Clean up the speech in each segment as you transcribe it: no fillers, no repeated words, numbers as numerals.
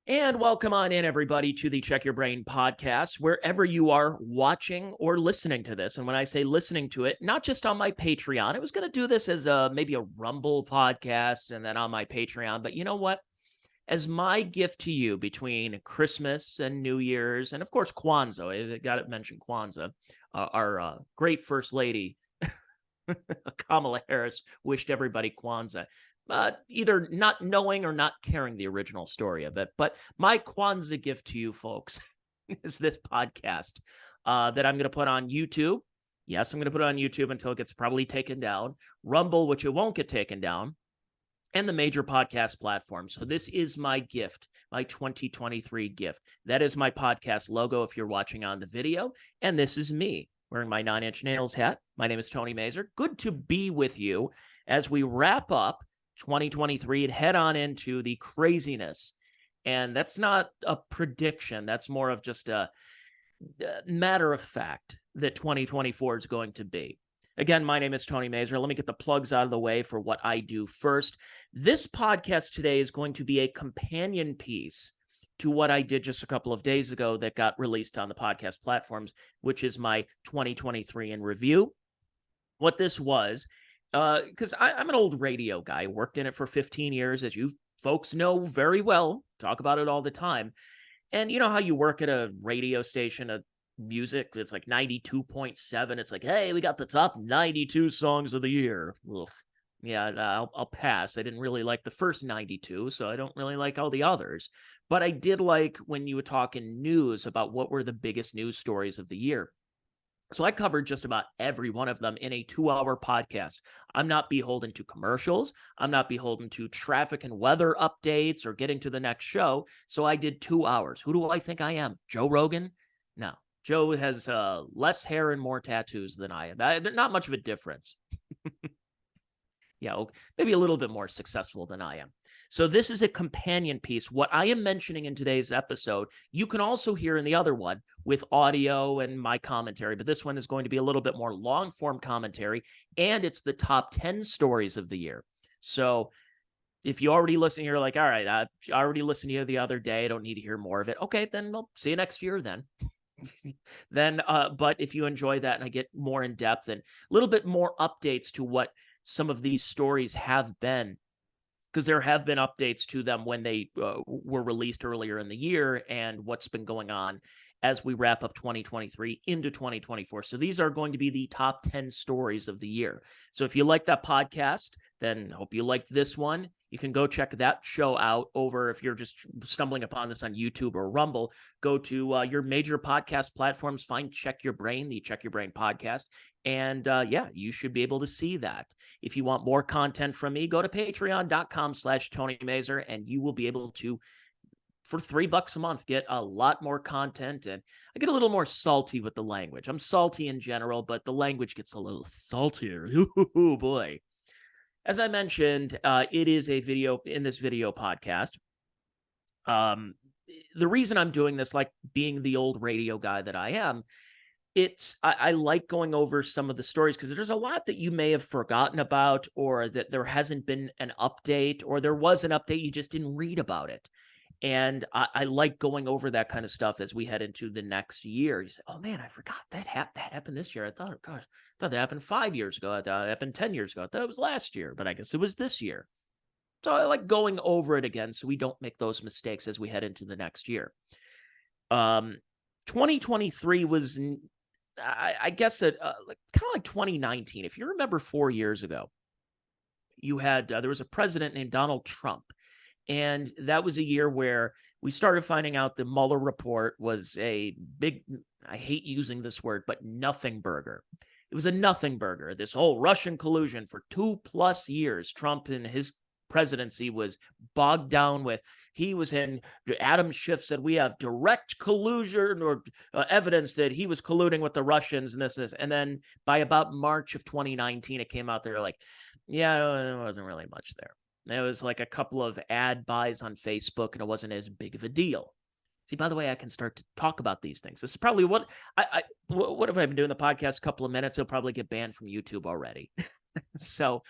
And welcome on in, everybody, to the Check Your Brain podcast, wherever you are watching or listening to this. And when I say listening to it, not just on my Patreon, I was going to do this as maybe a Rumble podcast and then on my Patreon. But you know what? As my gift to you between Christmas and New Year's, and of course, Kwanzaa, I got to mention Kwanzaa, our great First Lady, Kamala Harris, wished everybody Kwanzaa. Either not knowing or not caring the original story of it. But my Kwanzaa gift to you folks is this podcast that I'm going to put on YouTube. Yes, I'm going to put it on YouTube until it gets probably taken down. Rumble, which it won't get taken down, and the major podcast platforms. So this is my gift, my 2023 gift. That is my podcast logo if you're watching on the video. And this is me wearing my 9 Inch Nails hat. My name is Tony Mazur. Good to be with you as we wrap up 2023 and head on into the craziness. And that's not a prediction. That's more of just a matter of fact that 2024 is going to be. Again, my name is Tony Mazur. Let me get the plugs out of the way for what I do first. This podcast today is going to be a companion piece to what I did just a couple of days ago that got released on the podcast platforms, which is my 2023 in review. What this was, because I'm an old radio guy, worked in it for 15 years, as you folks know very well, talk about it all the time. And you know how you work at a radio station of music, it's like 92.7. It's like, hey, we got the top 92 songs of the year. Ugh. Yeah, I'll pass. I didn't really like the first 92, so I don't really like all the others. But I did like when you were talking news about what were the biggest news stories of the year. So I covered just about every one of them in a 2-hour podcast. I'm not beholden to commercials. I'm not beholden to traffic and weather updates or getting to the next show. So I did 2 hours. Who do I think I am? Joe Rogan? No. Joe has less hair and more tattoos than I am. They're not much of a difference. Yeah, maybe a little bit more successful than I am. So this is a companion piece. What I am mentioning in today's episode, you can also hear in the other one with audio and my commentary, but this one is going to be a little bit more long-form commentary, and it's the top 10 stories of the year. So if you already listen, you're like, all right, I already listened to you the other day. I don't need to hear more of it. Okay, then I'll see you next year then. But if you enjoy that and I get more in depth and a little bit more updates to what some of these stories have been, because there have been updates to them when they were released earlier in the year and what's been going on as we wrap up 2023 into 2024. So these are going to be the top 10 stories of the year. So if you like that podcast, then hope you liked this one. You can go check that show out over, if you're just stumbling upon this on YouTube or Rumble, go to your major podcast platforms, find Check Your Brain, the Check Your Brain podcast. And yeah, you should be able to see that. If you want more content from me, go to patreon.com/Tony Mazur, and you will be able to, for $3 a month, get a lot more content. And I get a little more salty with the language. I'm salty in general, but the language gets a little saltier. Ooh, boy. As I mentioned, it is a video in this video podcast. The reason I'm doing this, like being the old radio guy that I am, I like going over some of the stories because there's a lot that you may have forgotten about, or that there hasn't been an update, or there was an update, you just didn't read about it. And I like going over that kind of stuff as we head into the next year. You say, oh man, I forgot that happened this year. I thought that happened 5 years ago. I thought it happened 10 years ago. I thought it was last year, but I guess it was this year. So I like going over it again so we don't make those mistakes as we head into the next year. 2023 was, I guess, kind of like 2019. If you remember 4 years ago, you had there was a president named Donald Trump. And that was a year where we started finding out the Mueller report was a big, I hate using this word, but nothing burger. It was a nothing burger. This whole Russian collusion for 2+ years, Trump in his presidency was bogged down with. He was in, Adam Schiff said, we have direct collusion or evidence that he was colluding with the Russians and this. And then by about March of 2019, it came out there like, yeah, there wasn't really much there. There was like a couple of ad buys on Facebook, and it wasn't as big of a deal. See, by the way, I can start to talk about these things. This is probably what have I been doing the podcast a couple of minutes? He'll probably get banned from YouTube already. So,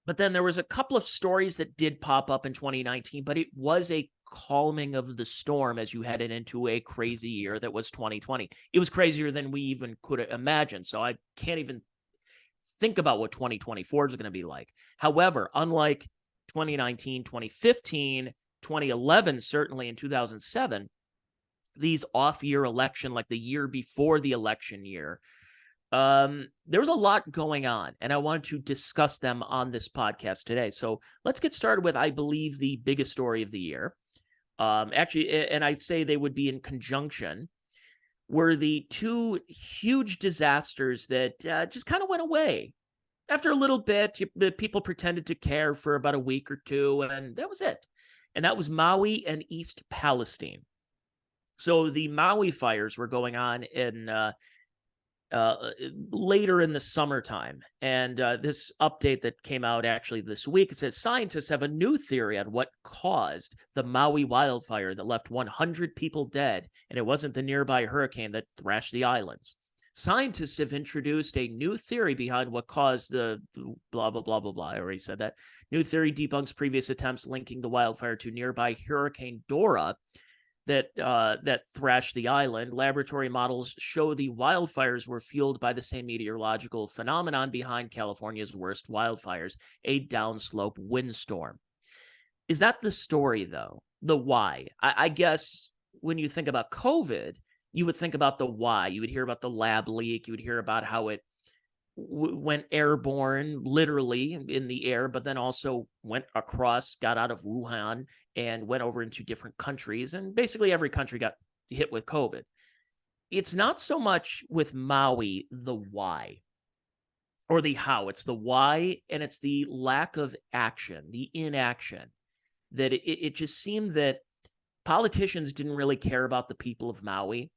But then there was a couple of stories that did pop up in 2019, but it was a calming of the storm as you headed into a crazy year that was 2020. It was crazier than we even could imagine. So I can't even think about what 2024 is going to be like. However, unlike 2019, 2015, 2011, certainly in 2007, these off-year election, like the year before the election year, there was a lot going on, and I wanted to discuss them on this podcast today. So let's get started with, I believe, the biggest story of the year. Actually, and I say they would be in conjunction, were the two huge disasters that just kind of went away. After a little bit, people pretended to care for about a week or two, and that was it. And that was Maui and East Palestine. So the Maui fires were going on in later in the summertime. And this update that came out actually this week, it says scientists have a new theory on what caused the Maui wildfire that left 100 people dead, and it wasn't the nearby hurricane that thrashed the islands. Scientists have introduced a new theory behind what caused the blah, blah, blah, blah, blah. I already said that. New theory debunks previous attempts linking the wildfire to nearby Hurricane Dora that thrashed the island. Laboratory models show the wildfires were fueled by the same meteorological phenomenon behind California's worst wildfires, a downslope windstorm. Is that the story, though? The why? I guess when you think about COVID, you would think about the why. You would hear about the lab leak. You would hear about how it went airborne, literally in the air, but then also went across, got out of Wuhan and went over into different countries. And basically every country got hit with COVID. It's not so much with Maui, the why or the how. It's the why, and it's the lack of action, the inaction, that it just seemed that politicians didn't really care about the people of Maui.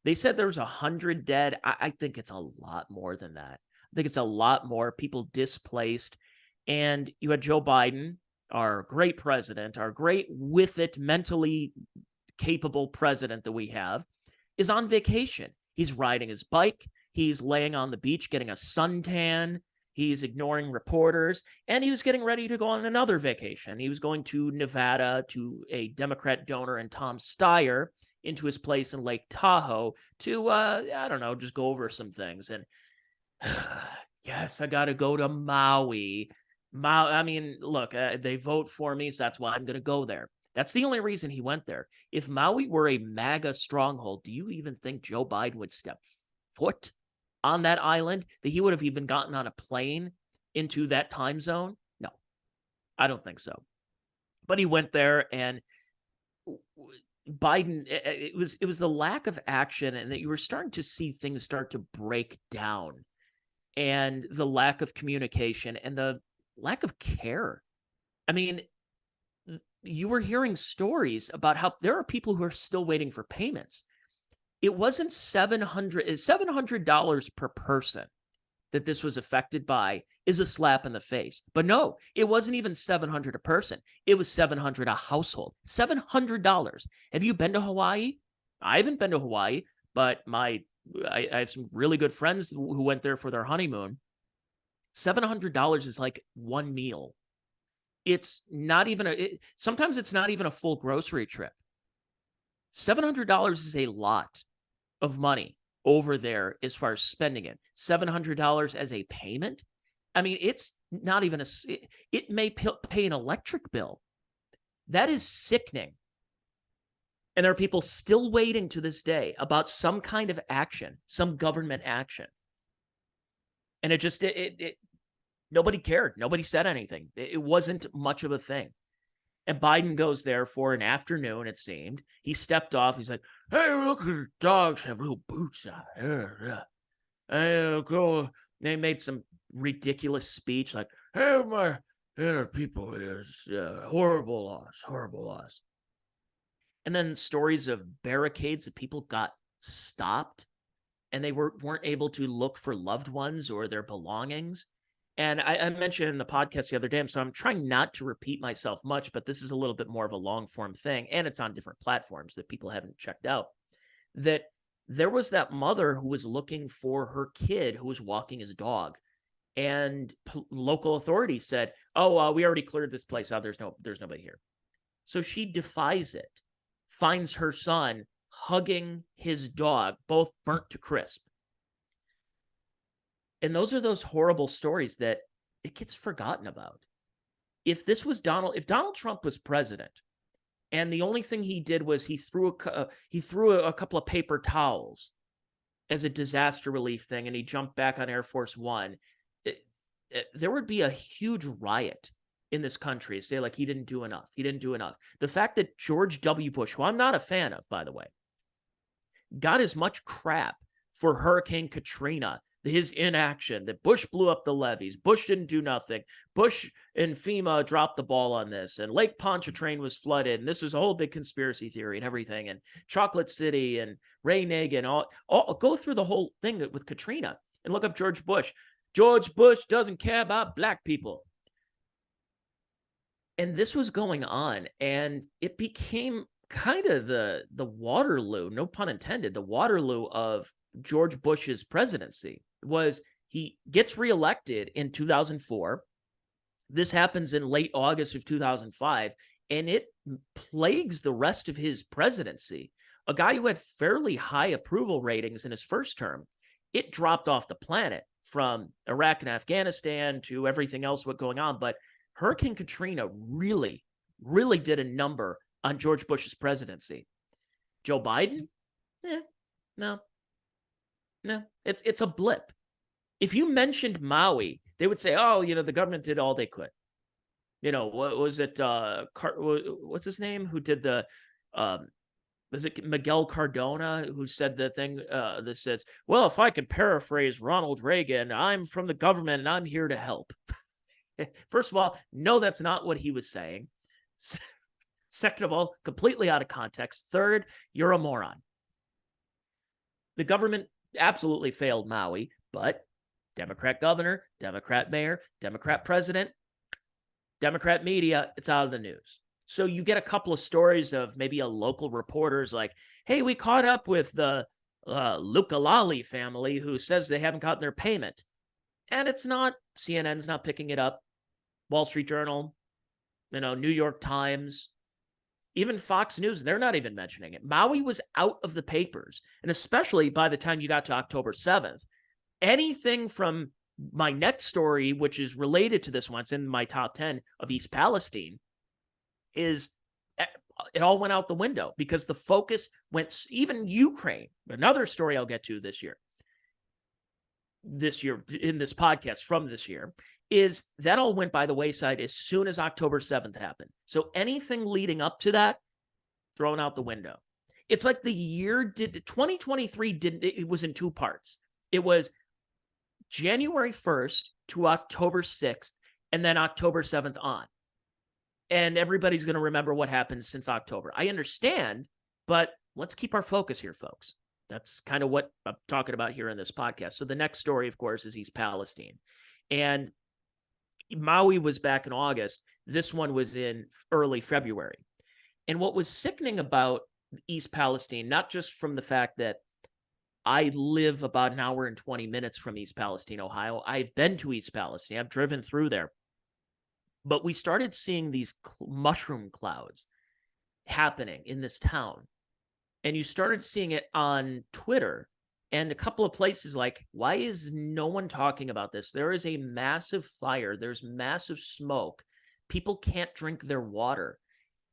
They said there was 100 dead. I think it's a lot more than that. I think it's a lot more people displaced. And you had Joe Biden, our great president, our great with it, mentally capable president that we have, is on vacation. He's riding his bike. He's laying on the beach getting a suntan. He's ignoring reporters. And he was getting ready to go on another vacation. He was going to Nevada to a Democrat donor and Tom Steyer into his place in Lake Tahoe to, I don't know, just go over some things. And yes, I got to go to Maui. I mean, look, they vote for me, so that's why I'm going to go there. That's the only reason he went there. If Maui were a MAGA stronghold, do you even think Joe Biden would step foot on that island? That he would have even gotten on a plane into that time zone? No, I don't think so. But he went there, and Biden, it was the lack of action, and that you were starting to see things start to break down, and the lack of communication and the lack of care. I mean, you were hearing stories about how there are people who are still waiting for payments. It wasn't $700 per person that this was affected by is a slap in the face. But no, it wasn't even $700 a person. It was $700 a household. $700. Have you been to Hawaii? I haven't been to Hawaii, but I have some really good friends who went there for their honeymoon. $700 is like one meal. It's not even sometimes it's not even a full grocery trip. $700 is a lot of money over there as far as spending it. $700 as a payment. I mean, it's not even it may pay an electric bill. That is sickening. And there are people still waiting to this day about some kind of action, some government action. And it just, nobody cared. Nobody said anything. It wasn't much of a thing. And Biden goes there for an afternoon, it seemed. He stepped off. He's like, hey, look at the dogs have little boots on. They made some ridiculous speech like, hey, my people, is horrible laws. And then stories of barricades that people got stopped and they weren't able to look for loved ones or their belongings. And I mentioned in the podcast the other day, so I'm trying not to repeat myself much, but this is a little bit more of a long form thing, and it's on different platforms that people haven't checked out, that there was that mother who was looking for her kid who was walking his dog. And local authorities said, oh, we already cleared this place out. There's nobody here. So she defies it, finds her son hugging his dog, both burnt to crisp. And those are those horrible stories that it gets forgotten about. If Donald Trump was president, and the only thing he did was he threw a couple of paper towels as a disaster relief thing, and he jumped back on Air Force One, there would be a huge riot in this country. Say, like, he didn't do enough. He didn't do enough. The fact that George W. Bush, who I'm not a fan of, by the way, got as much crap for Hurricane Katrina, his inaction, that Bush blew up the levees, Bush didn't do nothing, Bush and FEMA dropped the ball on this, and Lake Pontchartrain was flooded, and this was a whole big conspiracy theory and everything, and Chocolate City and Ray Nagin, all go through the whole thing with Katrina and look up George Bush. George Bush doesn't care about black people. And this was going on, and it became kind of the Waterloo, no pun intended, the Waterloo of George Bush's presidency. Was he gets reelected in 2004. This happens in late August of 2005, and it plagues the rest of his presidency. A guy who had fairly high approval ratings in his first term, it dropped off the planet from Iraq and Afghanistan to everything else what's going on. But Hurricane Katrina really, really did a number on George Bush's presidency. Joe Biden? No, it's a blip. If you mentioned Maui, they would say, oh, the government did all they could. What was it? What's his name? Who did the, was it Miguel Cardona who said the thing that says, well, if I could paraphrase Ronald Reagan, I'm from the government and I'm here to help. First of all, no, that's not what he was saying. Second of all, completely out of context. Third, you're a moron. The government absolutely failed Maui, but Democrat governor, Democrat mayor, Democrat president, Democrat media, it's out of the news. So you get a couple of stories of maybe a local reporter's like, hey, we caught up with the Lukalali family who says they haven't gotten their payment. And it's not, CNN's not picking it up. Wall Street Journal, New York Times, even Fox News, they're not even mentioning it. Maui was out of the papers. And especially by the time you got to October 7th, anything from my next story, which is related to this one, it's in my top 10 of East Palestine, it all went out the window because the focus went, even Ukraine, another story I'll get to this year in this podcast from this year, is that all went by the wayside as soon as October 7th happened. So anything leading up to that, thrown out the window. It's like the year 2023 it was in two parts. It was January 1st to October 6th, and then October 7th on. And everybody's going to remember what happened since October. I understand, but let's keep our focus here, folks. That's kind of what I'm talking about here in this podcast. So the next story, of course, is East Palestine. And Maui was back in August. This one was in early February. And what was sickening about East Palestine, not just from the fact that I live about an hour and 20 minutes from East Palestine, Ohio. I've been to East Palestine. I've driven through there. But we started seeing these mushroom clouds happening in this town. And you started seeing it on Twitter and a couple of places like, why is no one talking about this? There is a massive fire. There's massive smoke. People can't drink their water.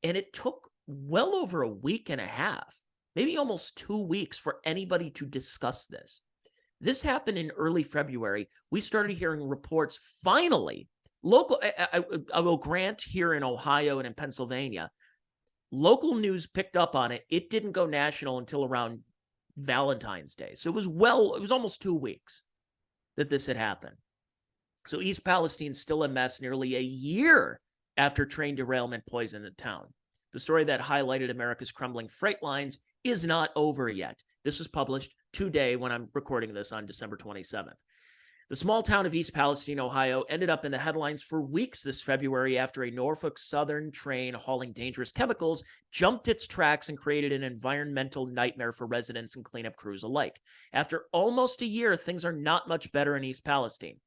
And it took well over a week and a half, maybe almost 2 weeks for anybody to discuss this. This happened in early February. We started hearing reports, finally, local, I will grant here in Ohio and in Pennsylvania, local news picked up on it. It didn't go national until around Valentine's Day. So it was almost 2 weeks that this had happened. So East Palestine's still a mess nearly a year after train derailment poisoned the town. The story that highlighted America's crumbling freight lines is not over yet. This was published today when I'm recording this on December 27th. The small town of East Palestine, Ohio, ended up in the headlines for weeks this February after a Norfolk Southern train hauling dangerous chemicals jumped its tracks and created an environmental nightmare for residents and cleanup crews alike. After almost a year, things are not much better in East Palestine.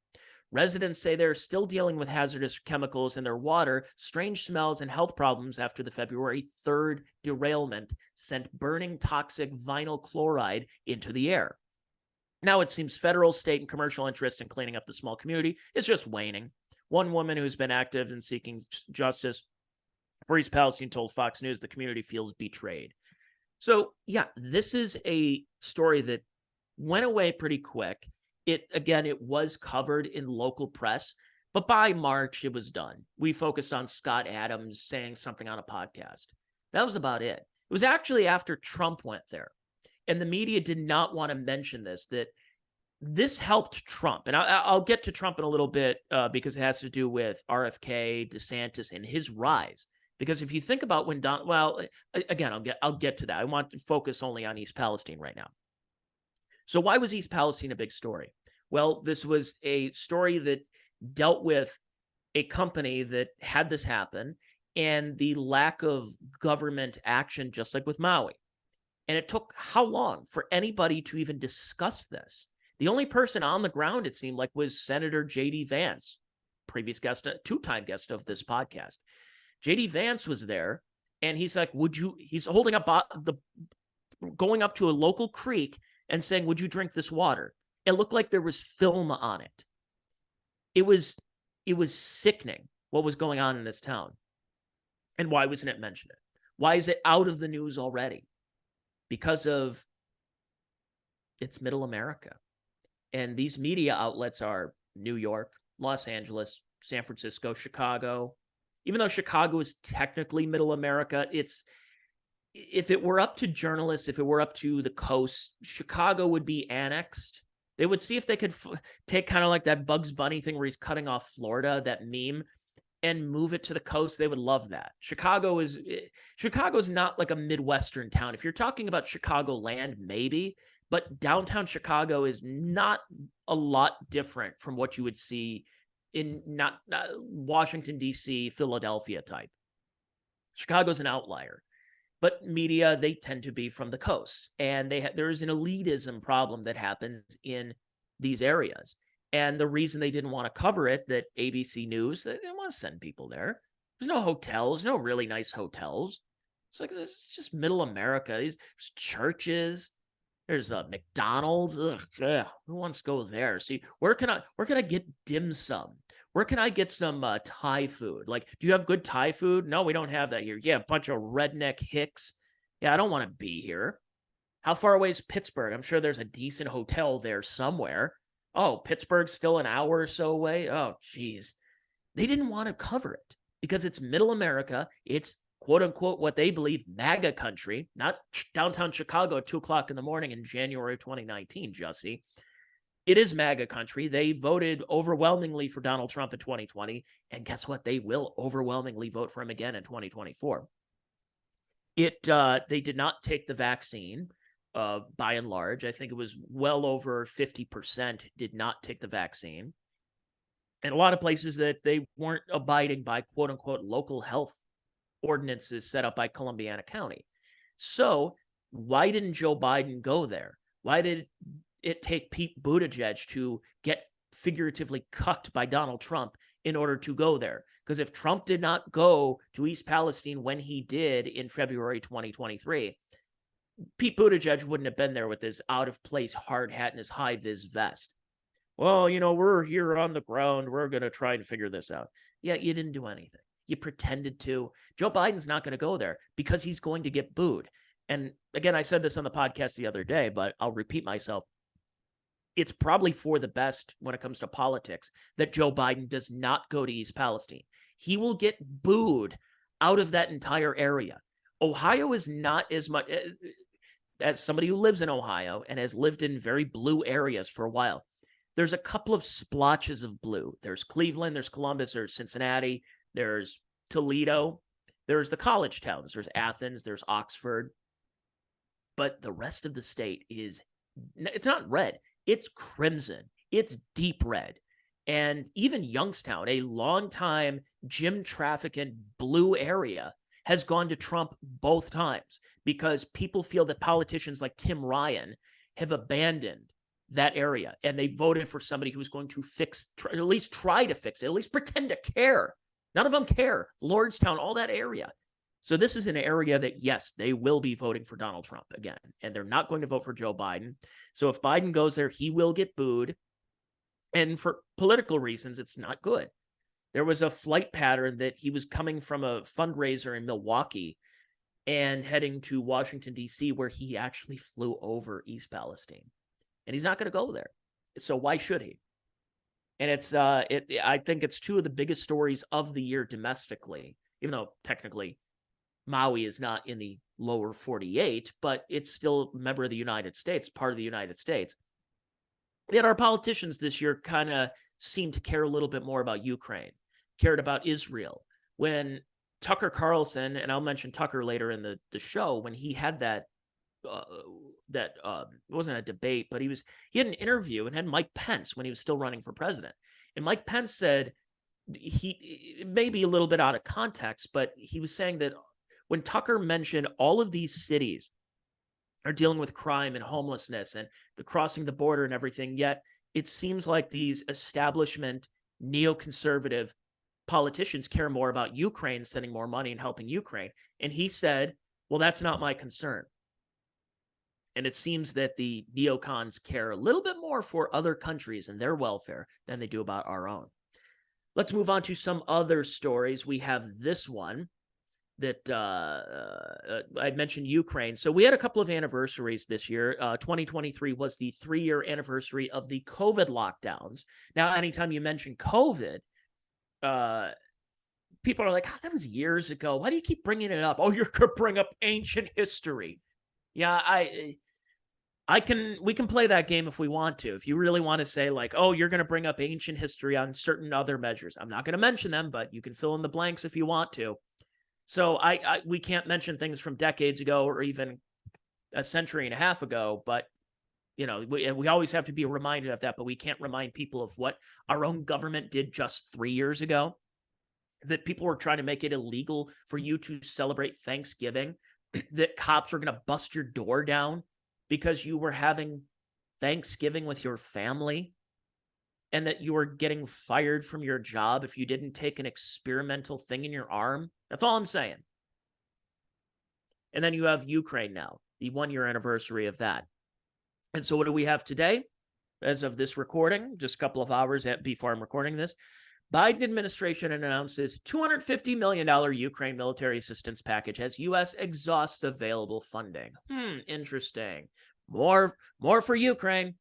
Residents say they're still dealing with hazardous chemicals in their water, strange smells, and health problems after the February 3rd derailment sent burning toxic vinyl chloride into the air. Now it seems federal, state, and commercial interest in cleaning up the small community is just waning. One woman who's been active in seeking justice for East Palestine told Fox News the community feels betrayed. So, yeah, this is a story that went away pretty quick. It was covered in local press, but by March, it was done. We focused on Scott Adams saying something on a podcast. That was about it. It was actually after Trump went there, and the media did not want to mention that this helped Trump. And I'll get to Trump in a little bit because it has to do with RFK, DeSantis, and his rise. Because if you think about when I'll get to that. I want to focus only on East Palestine right now. So why was East Palestine a big story? Well, this was a story that dealt with a company that had this happen and the lack of government action, just like with Maui. And it took how long for anybody to even discuss this? The only person on the ground, it seemed like, was Senator J.D. Vance, previous guest, two-time guest of this podcast. J.D. Vance was there, and he's like, he's holding up going up to a local creek and saying, would you drink this water? It looked like there was film on it. It was sickening what was going on in this town. And why wasn't it mentioned? Why is it out of the news already? Because of it's middle America. And these media outlets are New York, Los Angeles, San Francisco, Chicago. Even though Chicago is technically middle America, if it were up to journalists, if it were up to the coast, Chicago would be annexed. They would see if they could take kind of like that Bugs Bunny thing where he's cutting off Florida, that meme, and move it to the coast. They would love that. Chicago is not like a Midwestern town. If you're talking about Chicagoland, maybe, but downtown Chicago is not a lot different from what you would see in not Washington, D.C., Philadelphia type. Chicago's an outlier. But media, they tend to be from the coast. And there's an elitism problem that happens in these areas. And the reason they didn't want to cover it, that ABC News, they didn't want to send people there. There's no hotels, no really nice hotels. It's like, this is just middle America. There's churches. There's McDonald's. Ugh, who wants to go there? See, where can I get dim sum? Where can I get some Thai food? Like, do you have good Thai food? No, we don't have that here. Yeah, a bunch of redneck hicks. Yeah, I don't want to be here. How far away is Pittsburgh? I'm sure there's a decent hotel there somewhere. Oh, Pittsburgh's still an hour or so away? Oh, geez. They didn't want to cover it because it's middle America. It's quote unquote what they believe MAGA country, not downtown Chicago at 2 o'clock in the morning in January of 2019, Jussie. It is MAGA country. They voted overwhelmingly for Donald Trump in 2020. And guess what? They will overwhelmingly vote for him again in 2024. They did not take the vaccine by and large. I think it was well over 50% did not take the vaccine. And a lot of places that they weren't abiding by quote unquote local health ordinances set up by Columbiana County. So why didn't Joe Biden go there? Why did it take Pete Buttigieg to get figuratively cucked by Donald Trump in order to go there? Because if Trump did not go to East Palestine when he did in February 2023, Pete Buttigieg wouldn't have been there with his out-of-place hard hat and his high-vis vest. Well, we're here on the ground. We're going to try and figure this out. Yeah, you didn't do anything. You pretended to. Joe Biden's not going to go there because he's going to get booed. And again, I said this on the podcast the other day, but I'll repeat myself. It's probably for the best when it comes to politics that Joe Biden does not go to East Palestine. He will get booed out of that entire area. Ohio is not as much, as somebody who lives in Ohio and has lived in very blue areas for a while. There's a couple of splotches of blue. There's Cleveland, there's Columbus, there's Cincinnati, there's Toledo, there's the college towns, there's Athens, there's Oxford. But the rest of the state it's not red. It's crimson. It's deep red. And even Youngstown, a longtime Jim trafficking blue area, has gone to Trump both times because people feel that politicians like Tim Ryan have abandoned that area, and they voted for somebody who was going to at least try to fix it, at least pretend to care. None of them care. Lordstown, all that area. So this is an area that, yes, they will be voting for Donald Trump again, and they're not going to vote for Joe Biden. So if Biden goes there, he will get booed. And for political reasons, it's not good. There was a flight pattern that he was coming from a fundraiser in Milwaukee and heading to Washington, D.C., where he actually flew over East Palestine. And he's not going to go there. So why should he? And I think it's two of the biggest stories of the year domestically, even though technically Maui is not in the lower 48, but it's still a member of the United States, part of the United States. Yet our politicians this year kind of seemed to care a little bit more about Ukraine, cared about Israel. When Tucker Carlson, and I'll mention Tucker later in the show, when he had that it wasn't a debate, but he had an interview and had Mike Pence when he was still running for president. And Mike Pence said, he may be a little bit out of context, but he was saying that when Tucker mentioned all of these cities are dealing with crime and homelessness and the crossing the border and everything, yet it seems like these establishment neoconservative politicians care more about Ukraine, sending more money and helping Ukraine. And he said, well, that's not my concern. And it seems that the neocons care a little bit more for other countries and their welfare than they do about our own. Let's move on to some other stories. We have this one that I mentioned, Ukraine. So we had a couple of anniversaries this year. 2023 was the 3-year anniversary of the COVID lockdowns. Now, anytime you mention COVID, people are like, oh, that was years ago. Why do you keep bringing it up? Oh, you're going to bring up ancient history. Yeah, we can play that game if we want to. If you really want to say like, oh, you're going to bring up ancient history on certain other measures. I'm not going to mention them, but you can fill in the blanks if you want to. So we can't mention things from decades ago or even a century and a half ago, but we always have to be reminded of that, but we can't remind people of what our own government did just 3 years ago, that people were trying to make it illegal for you to celebrate Thanksgiving, that cops were going to bust your door down because you were having Thanksgiving with your family, and that you were getting fired from your job if you didn't take an experimental thing in your arm. That's all I'm saying. And then you have Ukraine now, the 1-year anniversary of that. And so what do we have today? As of this recording, just a couple of hours before I'm recording this, Biden administration announces $250 million Ukraine military assistance package as U.S. exhausts available funding. Interesting. More for Ukraine.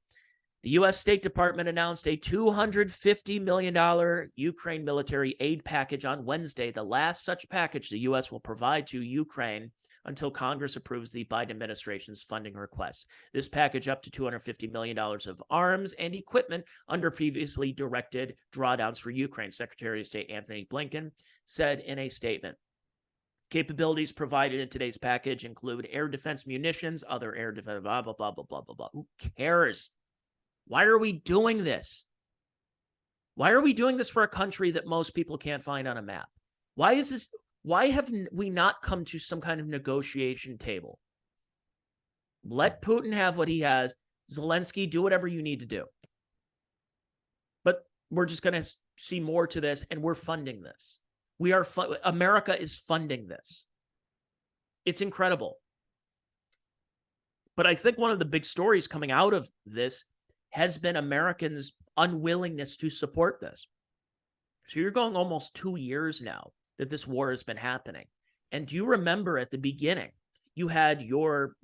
The U.S. State Department announced a $250 million Ukraine military aid package on Wednesday, the last such package the U.S. will provide to Ukraine until Congress approves the Biden administration's funding requests. This package up to $250 million of arms and equipment under previously directed drawdowns for Ukraine, Secretary of State Anthony Blinken said in a statement. Capabilities provided in today's package include air defense munitions, other air defense, blah, blah, blah, blah, blah, blah, blah. Who cares? Why are we doing this? Why are we doing this for a country that most people can't find on a map? Why is this? Why have we not come to some kind of negotiation table? Let Putin have what he has. Zelensky, do whatever you need to do. But we're just going to see more to this, and we're funding this. America is funding this. It's incredible. But I think one of the big stories coming out of this has been Americans' unwillingness to support this. So you're going almost 2 years now that this war has been happening. And do you remember at the beginning, you had your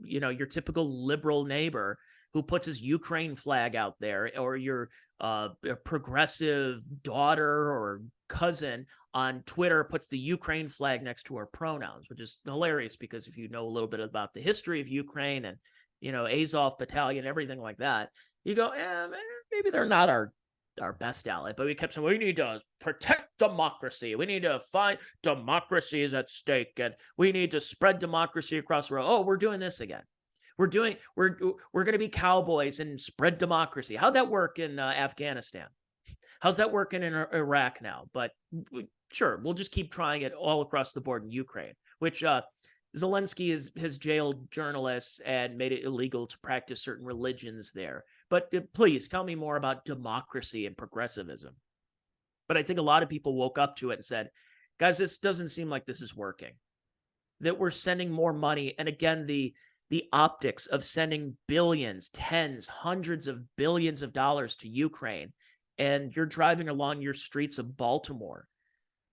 typical liberal neighbor who puts his Ukraine flag out there, or your progressive daughter or cousin on Twitter puts the Ukraine flag next to her pronouns, which is hilarious because if you know a little bit about the history of Ukraine and, Azov battalion, everything like that, you go, maybe they're not our best ally. But we kept saying, we need to protect democracy. We need to find democracy is at stake, and we need to spread democracy across the world. Oh, we're doing this again. We're going to be cowboys and spread democracy. How'd that work in Afghanistan? How's that working in Iraq now? But sure, we'll just keep trying it all across the board in Ukraine, which Zelensky has jailed journalists and made it illegal to practice certain religions there. But please tell me more about democracy and progressivism. But I think a lot of people woke up to it and said, guys, this doesn't seem like this is working. That we're sending more money. And again, the optics of sending billions, tens, hundreds of billions of dollars to Ukraine. And you're driving along your streets of Baltimore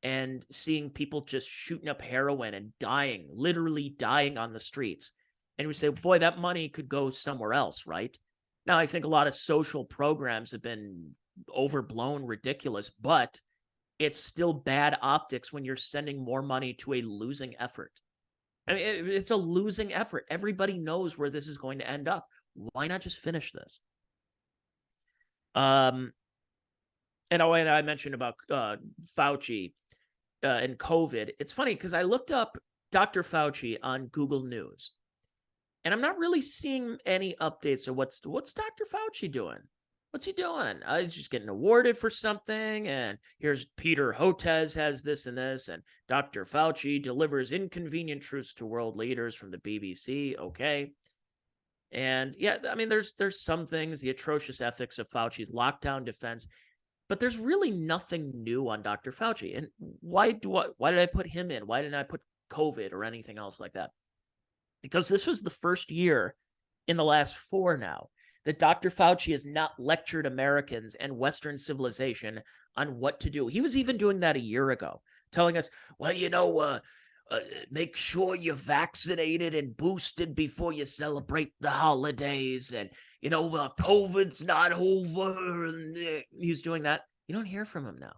and seeing people just shooting up heroin and dying, literally dying on the streets. And we say, boy, that money could go somewhere else, right? Now, I think a lot of social programs have been overblown, ridiculous, but it's still bad optics when you're sending more money to a losing effort. I mean, it's a losing effort. Everybody knows where this is going to end up. Why not just finish this? And I mentioned about Fauci and COVID. It's funny because I looked up Dr. Fauci on Google News, and I'm not really seeing any updates of what's Dr. Fauci doing. What's he doing? He's just getting awarded for something. And here's Peter Hotez has this and this. And Dr. Fauci delivers inconvenient truths to world leaders from the BBC. Okay. And yeah, I mean, there's some things, the atrocious ethics of Fauci's lockdown defense, but there's really nothing new on Dr. Fauci. And why did I put him in? Why didn't I put COVID or anything else like that? Because this was the first year in the last 4 now that Dr. Fauci has not lectured Americans and Western civilization on what to do. He was even doing that a year ago, telling us, well, make sure you're vaccinated and boosted before you celebrate the holidays. And, COVID's not over. He's doing that. You don't hear from him now.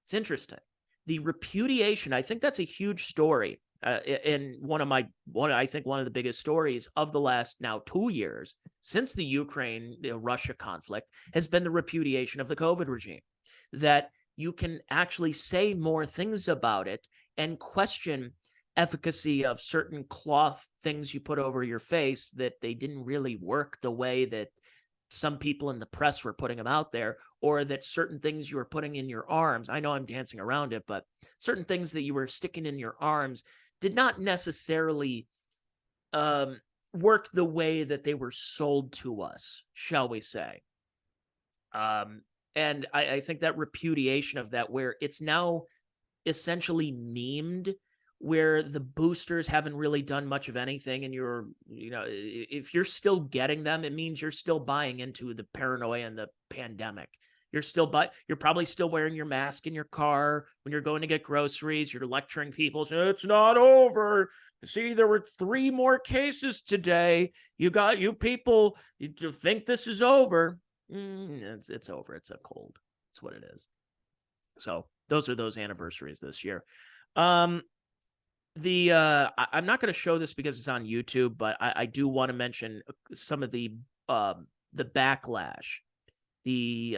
It's interesting. The repudiation, I think that's a huge story. And one of the biggest stories of the last now 2 years since the Ukraine-Russia conflict has been the repudiation of the COVID regime. That you can actually say more things about it and question efficacy of certain cloth things you put over your face that they didn't really work the way that some people in the press were putting them out there, or that certain things you were putting in your arms. I know I'm dancing around it, but certain things that you were sticking in your arms did not necessarily work the way that they were sold to us, shall we say. And I think that repudiation of that, where it's now essentially memed, where the boosters haven't really done much of anything, and if you're still getting them, it means you're still buying into the paranoia and the pandemic. You're probably still wearing your mask in your car when you're going to get groceries. You're lecturing people, saying, it's not over. See, there were 3 more cases today. You people, you think this is over. It's over. It's a cold. It's what it is. So those are those anniversaries this year. I'm not going to show this because it's on YouTube, but I do want to mention some of the backlash, the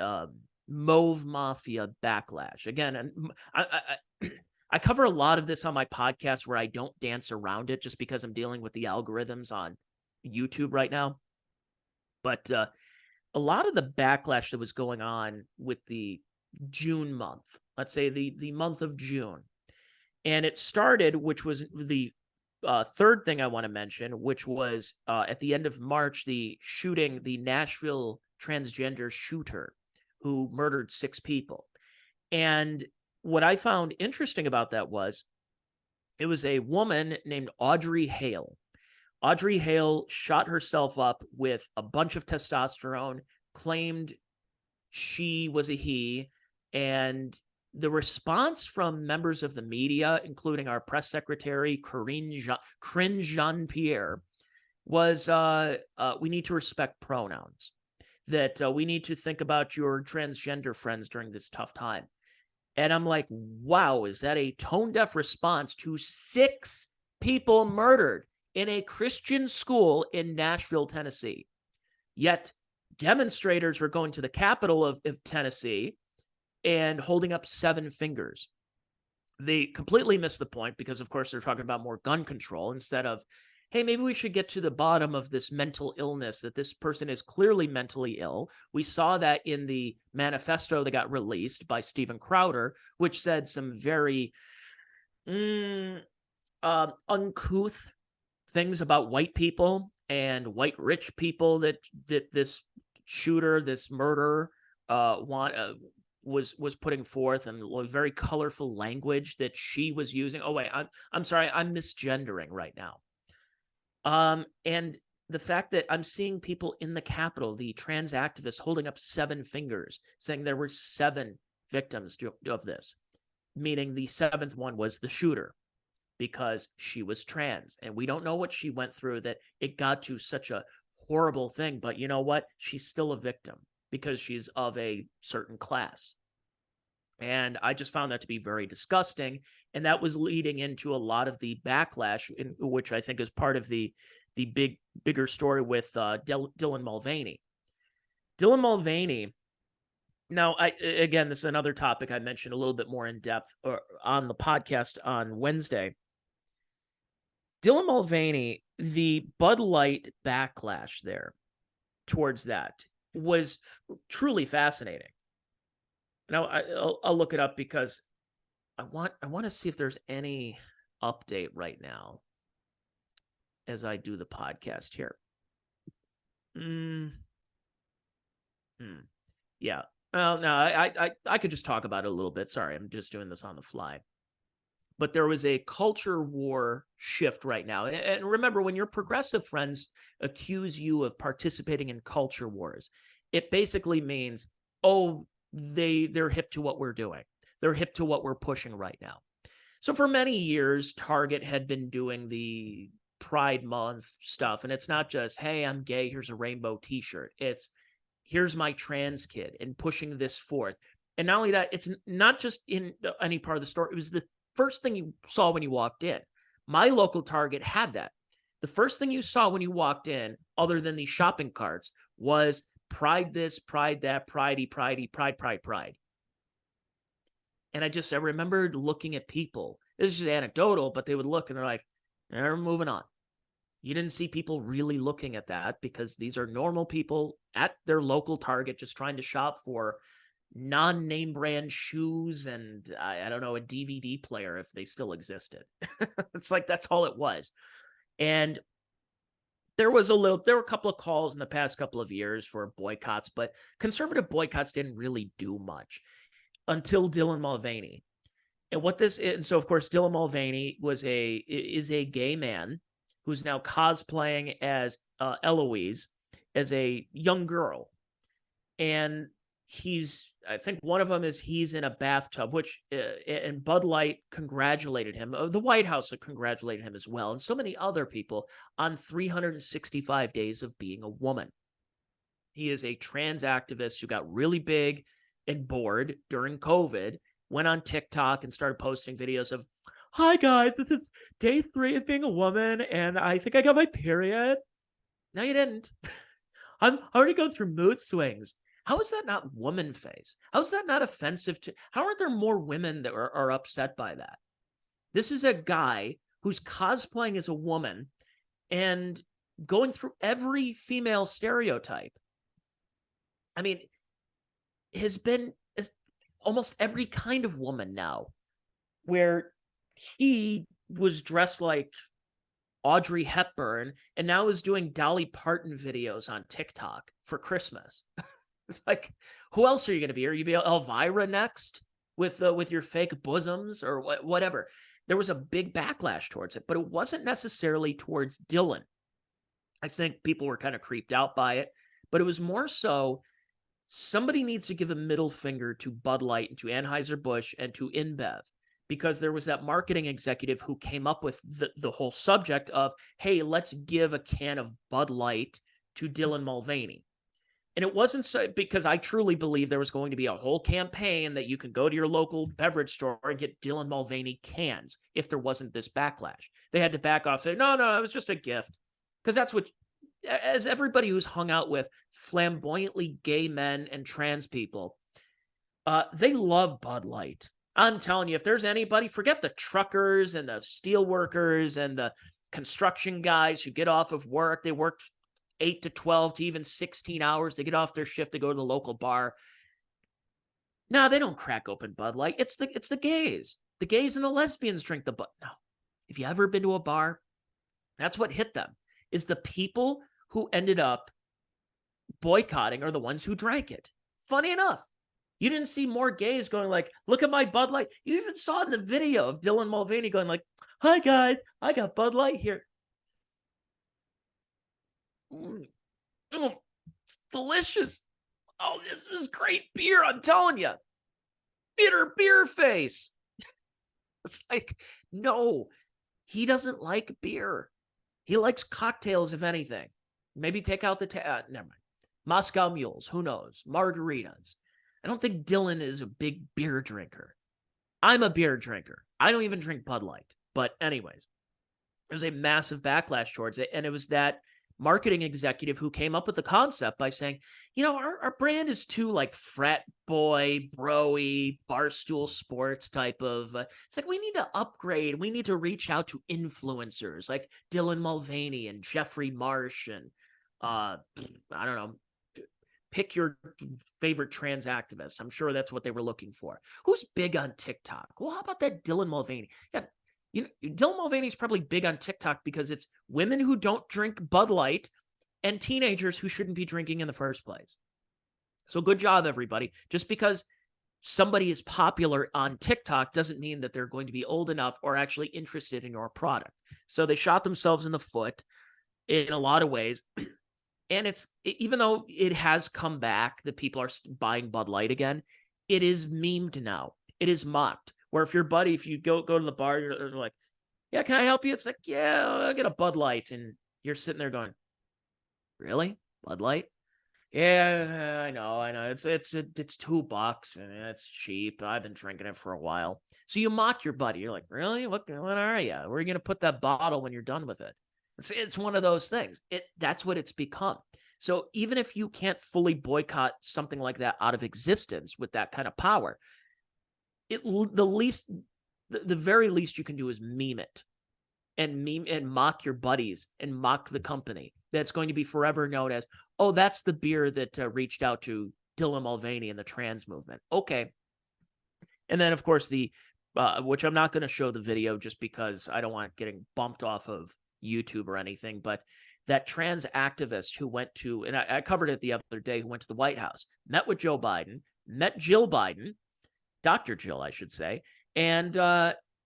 Mauve Mafia backlash. Again, I cover a lot of this on my podcast where I don't dance around it just because I'm dealing with the algorithms on YouTube right now. But a lot of the backlash that was going on with the June month, let's say the month of June, and it started, which was the third thing I want to mention, which was at the end of March, the Nashville transgender shooter who murdered 6 people. And what I found interesting about that was it was a woman named Audrey Hale. Audrey Hale shot herself up with a bunch of testosterone, claimed she was a he, and the response from members of the media, including our press secretary, Corinne Jean-Pierre, was we need to respect pronouns, that we need to think about your transgender friends during this tough time. And I'm like, wow, is that a tone-deaf response to 6 people murdered in a Christian school in Nashville, Tennessee? Yet demonstrators were going to the capital of Tennessee and holding up 7 fingers. They completely missed the point because, of course, they're talking about more gun control instead of, hey, maybe we should get to the bottom of this mental illness, that this person is clearly mentally ill. We saw that in the manifesto that got released by Steven Crowder, which said some very uncouth things about white people and white rich people that this shooter, this murderer, was putting forth, and very colorful language that she was using. Oh wait, I'm sorry, I'm misgendering right now. And the fact that I'm seeing people in the Capitol, the trans activists, holding up 7 fingers, saying there were 7 victims of this, meaning the 7th one was the shooter because she was trans. And we don't know what she went through that it got to such a horrible thing. But you know what? She's still a victim because she's of a certain class. And I just found that to be very disgusting. And that was leading into a lot of the backlash, which I think is part of the bigger story with Dylan Mulvaney. Dylan Mulvaney. Now, again, this is another topic I mentioned a little bit more in depth on the podcast on Wednesday. Dylan Mulvaney, the Bud Light backlash there towards that was truly fascinating. Now, I'll look it up because I want to see if there's any update right now as I do the podcast here. Yeah. Well, no, I could just talk about it a little bit. Sorry, I'm just doing this on the fly. But there was a culture war shift right now. And remember, when your progressive friends accuse you of participating in culture wars, it basically means, oh, they're hip to what we're doing. They're hip to what we're pushing right now. So for many years, Target had been doing the Pride Month stuff. And it's not just, hey, I'm gay, here's a rainbow t-shirt. It's, here's my trans kid, and pushing this forth. And not only that, it's not just in any part of the store. It was the first thing you saw when you walked in. My local Target had that. The first thing you saw when you walked in, other than the shopping carts, was Pride this, Pride that, Pridey, Pridey, Pride, Pride, Pride. And I remembered looking at people. This is just anecdotal, but they would look and they're like, they're moving on. You didn't see people really looking at that because these are normal people at their local Target just trying to shop for non-name brand shoes and I don't know, a DVD player if they still existed. It's like, that's all it was. And there were a couple of calls in the past couple of years for boycotts, but conservative boycotts didn't really do much until Dylan Mulvaney. And so of course, Dylan Mulvaney is a gay man who's now cosplaying as Eloise, as a young girl. And I think one of them is he's in a bathtub, which, and Bud Light congratulated him. The White House congratulated him as well, and so many other people on 365 days of being a woman. He is a trans activist who got really big and bored during COVID, went on TikTok and started posting videos of, hi guys, this is day 3 of being a woman, and I think I got my period. No, you didn't. I'm already going through mood swings. How is that not woman face? How is that not offensive to? How aren't there more women that are upset by that? This is a guy who's cosplaying as a woman and going through every female stereotype. I mean, has been almost every kind of woman now, where he was dressed like Audrey Hepburn and now is doing Dolly Parton videos on TikTok for Christmas. It's like, who else are you going to be? Are you going to be Elvira next with your fake bosoms or whatever? There was a big backlash towards it, but it wasn't necessarily towards Dylan. I think people were kind of creeped out by it, but it was more so somebody needs to give a middle finger to Bud Light and to Anheuser-Busch and to InBev, because there was that marketing executive who came up with the whole subject of, hey, let's give a can of Bud Light to Dylan Mulvaney. And it wasn't so, because I truly believe there was going to be a whole campaign that you can go to your local beverage store and get Dylan Mulvaney cans if there wasn't this backlash. They had to back off, say, no, it was just a gift. Because that's what, as everybody who's hung out with flamboyantly gay men and trans people, they love Bud Light. I'm telling you, if there's anybody, forget the truckers and the steel workers and the construction guys who get off of work. They worked 8 to 12 to even 16 hours. They get off their shift. They go to the local bar. No, they don't crack open Bud Light. It's the gays. The gays and the lesbians drink the Bud. No. If you ever been to a bar, that's what hit them, is the people who ended up boycotting are the ones who drank it. Funny enough, you didn't see more gays going like, look at my Bud Light. You even saw it in the video of Dylan Mulvaney going like, hi guys, I got Bud Light here. It's delicious. Oh, this is great beer, I'm telling you. Bitter beer face. It's like, no, he doesn't like beer. He likes cocktails, if anything. Maybe take out the never mind. Moscow mules, who knows? Margaritas. I don't think Dylan is a big beer drinker. I'm a beer drinker. I don't even drink Bud Light. But anyways, there's a massive backlash towards it. And it was that marketing executive who came up with the concept by saying, our brand is too like frat boy, bro-y, barstool sports type of, it's like we need to upgrade. We need to reach out to influencers like Dylan Mulvaney and Jeffrey Marsh and I don't know, pick your favorite trans activists. I'm sure that's what they were looking for. Who's big on TikTok? Well, how about that Dylan Mulvaney? Yeah, Dylan Mulvaney is probably big on TikTok because it's women who don't drink Bud Light and teenagers who shouldn't be drinking in the first place. So good job, everybody. Just because somebody is popular on TikTok doesn't mean that they're going to be old enough or actually interested in your product. So they shot themselves in the foot in a lot of ways. And even though it has come back that people are buying Bud Light again, it is memed now. It is mocked. Where if your buddy, if you go to the bar, you're like, yeah, can I help you? It's like, yeah, I'll get a Bud Light. And you're sitting there going, really? Bud Light? Yeah, I know. It's $2 and it's cheap. I've been drinking it for a while. So you mock your buddy. You're like, really? What are you? Where are you going to put that bottle when you're done with it? It's one of those things. That's what it's become. So even if you can't fully boycott something like that out of existence with that kind of power, the very least you can do is meme it and mock your buddies and mock the company that's going to be forever known as, oh, that's the beer that reached out to Dylan Mulvaney and the trans movement. Okay. And then, of course, which I'm not going to show the video just because I don't want getting bumped off of YouTube or anything, but that trans activist who went to, and I covered it the other day, who went to the White House, met with Joe Biden, met Jill Biden, Dr. Jill, I should say, and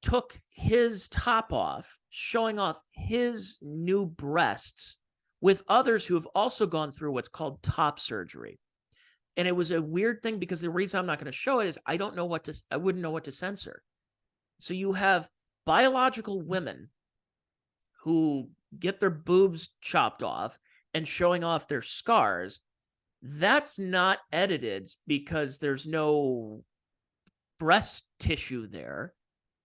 took his top off, showing off his new breasts with others who have also gone through what's called top surgery. And it was a weird thing because the reason I'm not going to show it is I wouldn't know what to censor. So you have biological women who get their boobs chopped off and showing off their scars. That's not edited because there's no breast tissue there,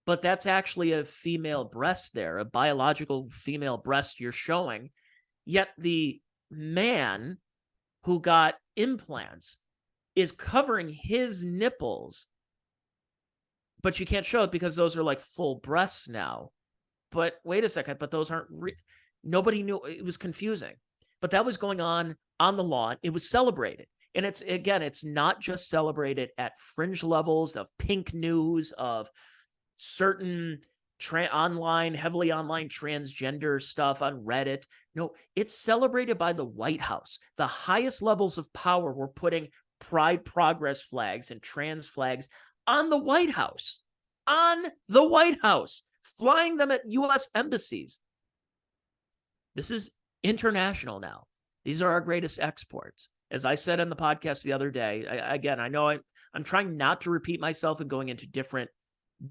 but that's actually a female breast there, a biological female breast you're showing. Yet the man who got implants is covering his nipples, but you can't show it because those are like full breasts now. But wait a second, but those aren't nobody knew. It was confusing, but that was going on the lawn. It was celebrated. And it's not just celebrated at fringe levels of pink news, of certain heavily online transgender stuff on Reddit. No, it's celebrated by the White House. The highest levels of power were putting Pride Progress flags and trans flags on the White House. On the White House, flying them at U.S. embassies. This is international now. These are our greatest exports. As I said in the podcast the other day, I know I'm trying not to repeat myself and going into different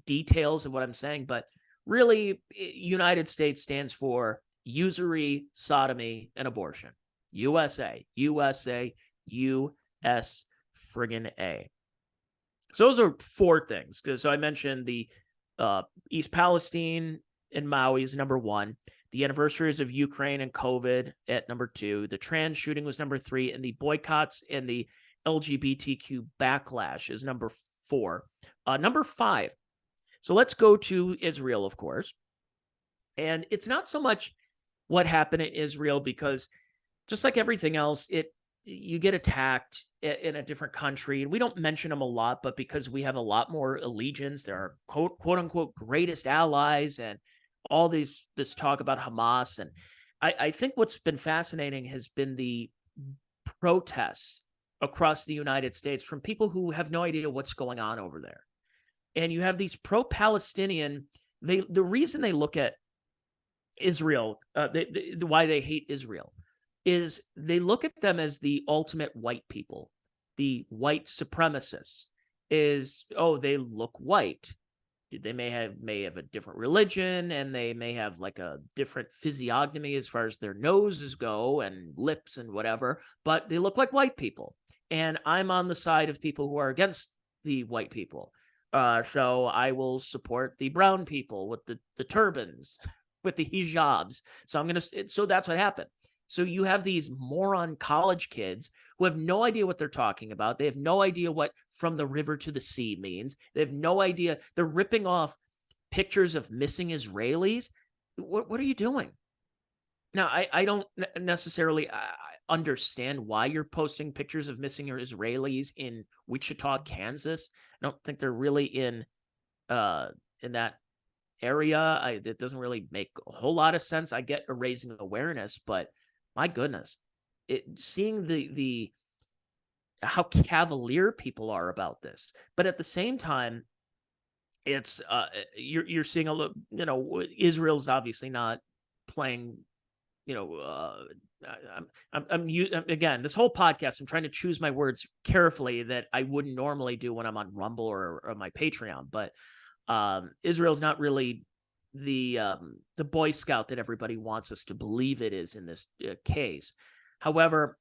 details of what I'm saying, but really, United States stands for usury, sodomy, and abortion. USA, USA, US friggin' A. So those are 4 things. So I mentioned the East Palestine and Maui is number 1. The anniversaries of Ukraine and COVID at number 2. The trans shooting was number 3. And the boycotts and the LGBTQ backlash is number 4. Number 5. So let's go to Israel, of course. And it's not so much what happened in Israel because just like everything else, you get attacked in a different country. And we don't mention them a lot, but because we have a lot more allegiance, there are quote unquote greatest allies and all this talk about Hamas. And I think what's been fascinating has been the protests across the United States from people who have no idea what's going on over there. And you have these pro-Palestinian, the reason they look at Israel, why they hate Israel, is they look at them as the ultimate white people, the white supremacists. Is, oh, they look white. They may have a different religion, and they may have like a different physiognomy as far as their noses go and lips and whatever, but they look like white people. And I'm on the side of people who are against the white people. So I will support the brown people with the turbans, with the hijabs. So that's what happened. So you have these moron college kids who have no idea what they're talking about. They have no idea what from the river to the sea means. They have no idea. They're ripping off pictures of missing Israelis. What are you doing? Now, I don't necessarily understand why you're posting pictures of missing Israelis in Wichita, Kansas. I don't think they're really in that area. It doesn't really make a whole lot of sense. I get raising awareness, but my goodness, seeing the how cavalier people are about this. But at the same time, it's you're seeing a little, Israel's obviously not playing, again, this whole podcast, I'm trying to choose my words carefully that I wouldn't normally do when I'm on Rumble or my Patreon, but Israel's not really the Boy Scout that everybody wants us to believe it is in this case. However,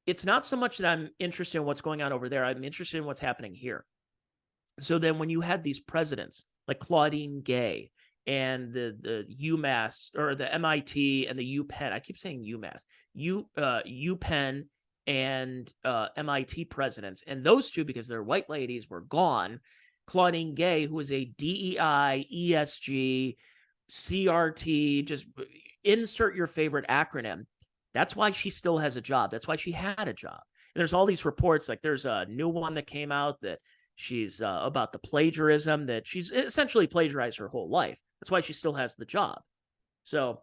it's not so much that I'm interested in what's going on over there. I'm interested in what's happening here. So then when you had these presidents like Claudine Gay and the UMass or the MIT and the UPenn, I keep saying UMass, UPenn and MIT presidents, and those two, because they're white ladies, were gone. Claudine Gay, who is a DEI, ESG, CRT, just insert your favorite acronym. That's why she still has a job. That's why she had a job. And there's all these reports, like there's a new one that came out that she's about the plagiarism, that she's essentially plagiarized her whole life. That's why she still has the job. So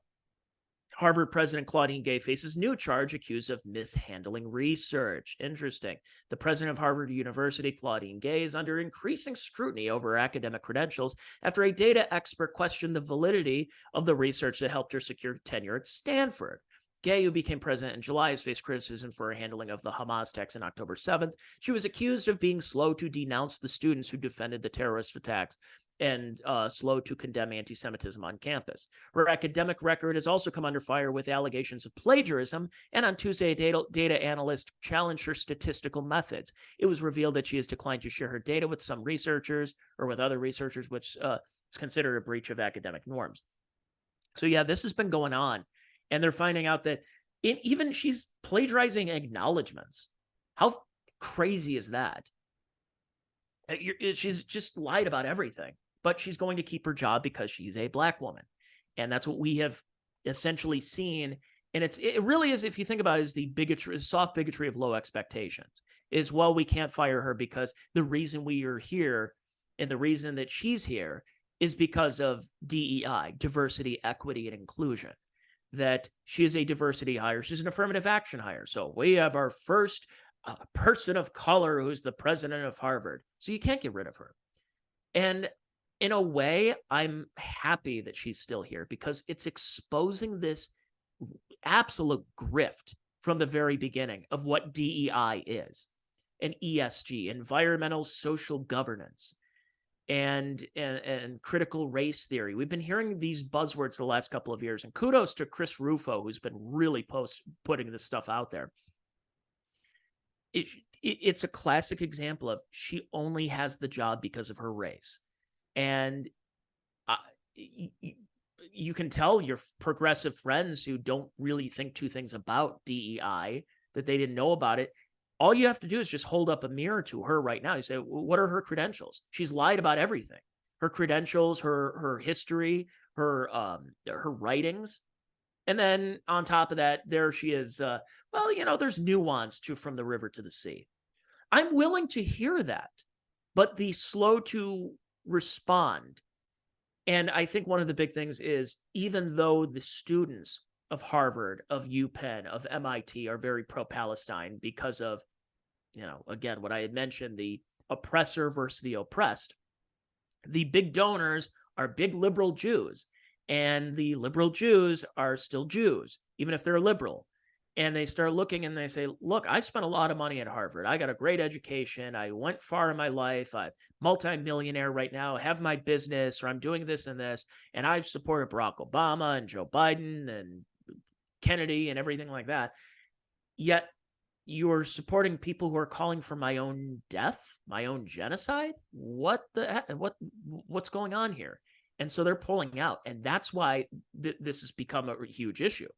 Harvard President Claudine Gay faces new charge accused of mishandling research. Interesting. The president of Harvard University, Claudine Gay, is under increasing scrutiny over academic credentials after a data expert questioned the validity of the research that helped her secure tenure at Stanford. Gay, who became president in July, has faced criticism for her handling of the Hamas attacks on October 7th. She was accused of being slow to denounce the students who defended the terrorist attacks and slow to condemn anti-Semitism on campus. Her academic record has also come under fire with allegations of plagiarism, and on Tuesday, a data analyst challenged her statistical methods. It was revealed that she has declined to share her data with some researchers or with other researchers, which is considered a breach of academic norms. So yeah, this has been going on, and they're finding out that even she's plagiarizing acknowledgments. How crazy is that? She's just lied about everything. But she's going to keep her job because she's a Black woman. And that's what we have essentially seen. And it really is, if you think about it, is the bigotry, soft bigotry of low expectations. Is, well, we can't fire her because the reason we are here and the reason that she's here is because of DEI, diversity, equity, and inclusion. That she is a diversity hire. She's an affirmative action hire. So we have our first person of color who's the president of Harvard. So you can't get rid of her. And in a way, I'm happy that she's still here because it's exposing this absolute grift from the very beginning of what DEI is, and ESG, environmental social governance, and critical race theory. We've been hearing these buzzwords the last couple of years, and kudos to Chris Rufo, who's been really putting this stuff out there. It's a classic example of she only has the job because of her race. And you can tell your progressive friends who don't really think two things about DEI that they didn't know about it. All you have to do is just hold up a mirror to her right now. You say, what are her credentials? She's lied about everything. Her credentials, her history, her writings. And then on top of that, there she is. There's nuance to From the River to the Sea. I'm willing to hear that, but the slow to respond. And I think one of the big things is, even though the students of Harvard, of UPenn, of MIT are very pro-Palestine because of, again, what I had mentioned, the oppressor versus the oppressed. The big donors are big liberal Jews, and the liberal Jews are still Jews, even if they're liberal. And they start looking and they say, look, I spent a lot of money at Harvard. I got a great education. I went far in my life. I'm multi-millionaire right now. I have my business, or I'm doing this and this. And I've supported Barack Obama and Joe Biden and Kennedy and everything like that. Yet you're supporting people who are calling for my own death, my own genocide. What the heck? What's going on here? And so they're pulling out. And that's why this has become a huge issue,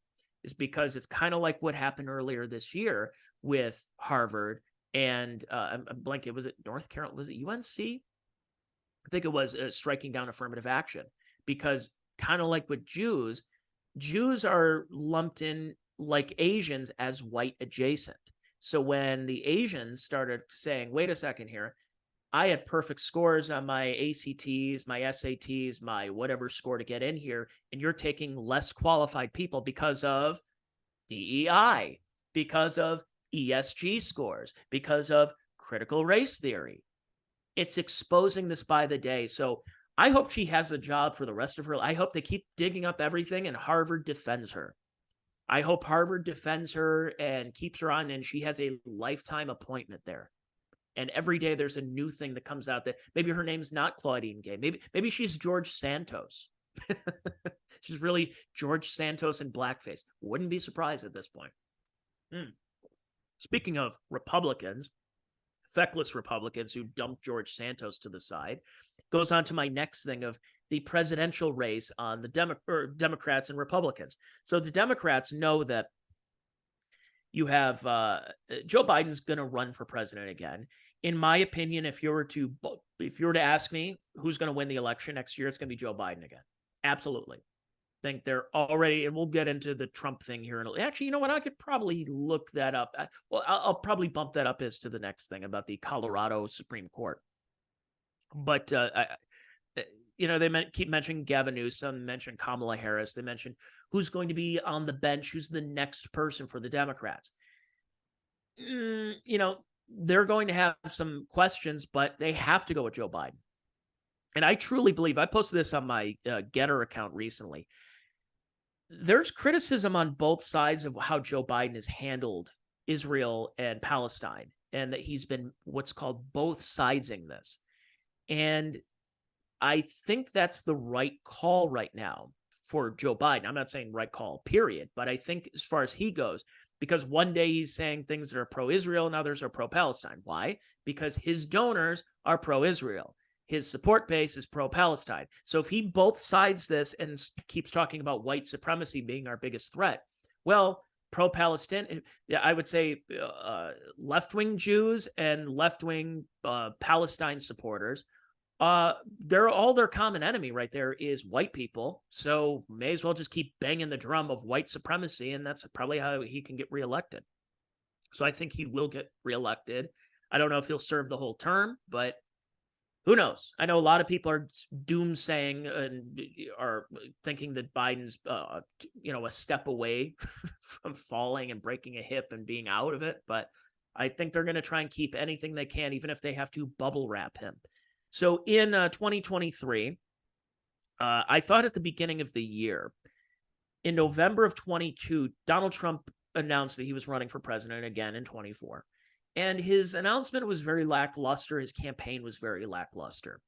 is because it's kind of like what happened earlier this year with Harvard and I'm blanking. Was it North Carolina? Was it UNC? I think it was striking down affirmative action, because kind of like with Jews are lumped in like Asians as white adjacent. So when the Asians started saying, wait a second here, I had perfect scores on my ACTs, my SATs, my whatever score to get in here, and you're taking less qualified people because of DEI, because of ESG scores, because of critical race theory. It's exposing this by the day. So I hope she has a job for the rest of her life. I hope they keep digging up everything and Harvard defends her. I hope Harvard defends her and keeps her on, and she has a lifetime appointment there. And every day there's a new thing that comes out that maybe her name's not Claudine Gay. Maybe she's George Santos. She's really George Santos in blackface. Wouldn't be surprised at this point. Speaking of Republicans, feckless Republicans who dumped George Santos to the side, goes on to my next thing of the presidential race on the Democrats and Republicans. So the Democrats know that you have Joe Biden's going to run for president again. In my opinion, if you were to ask me who's going to win the election next year, it's going to be Joe Biden again. Absolutely. I think they're already, and we'll get into the Trump thing here. Actually, you know what? I could probably look that up. Well, I'll probably bump that up as to the next thing about the Colorado Supreme Court. But they keep mentioning Gavin Newsom, mention Kamala Harris. They mention who's going to be on the bench, who's the next person for the Democrats. They're going to have some questions, but they have to go with Joe Biden. And I truly believe, I posted this on my Getter account recently, there's criticism on both sides of how Joe Biden has handled Israel and Palestine, and that he's been what's called both sidesing this. And I think that's the right call right now for Joe Biden. I'm not saying right call, period, but I think as far as he goes, because one day he's saying things that are pro-Israel and others are pro-Palestine. Why? Because his donors are pro-Israel. His support base is pro-Palestine. So if he both sides this and keeps talking about white supremacy being our biggest threat, well, pro-Palestine, I would say left-wing Jews and left-wing Palestine supporters, their common enemy right there is white people. So may as well just keep banging the drum of white supremacy, and that's probably how he can get reelected. So I think he will get reelected. I don't know if he'll serve the whole term, but who knows? I know a lot of people are doomsaying and are thinking that Biden's, a step away from falling and breaking a hip and being out of it. But I think they're going to try and keep anything they can, even if they have to bubble wrap him. So in 2023, I thought at the beginning of the year, in November of 22, Donald Trump announced that he was running for president again in 24. And his announcement was very lackluster. His campaign was very lackluster.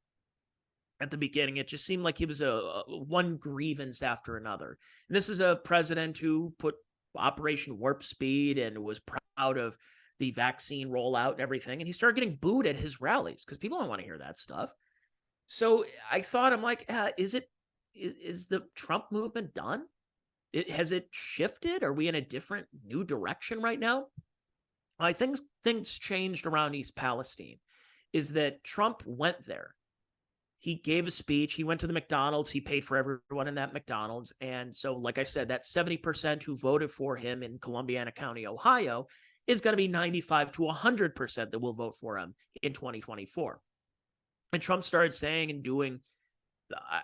At the beginning, it just seemed like he was a one grievance after another. And this is a president who put Operation Warp Speed and was proud of the vaccine rollout and everything. And he started getting booed at his rallies because people don't want to hear that stuff. So I thought, I'm like, is the Trump movement done? Has it shifted? Are we in a different new direction right now? I think things changed around East Palestine, is that Trump went there. He gave a speech. He went to the McDonald's. He paid for everyone in that McDonald's. And so, like I said, that 70% who voted for him in Columbiana County, Ohio, is going to be 95 to 100% that will vote for him in 2024. And Trump started saying and doing,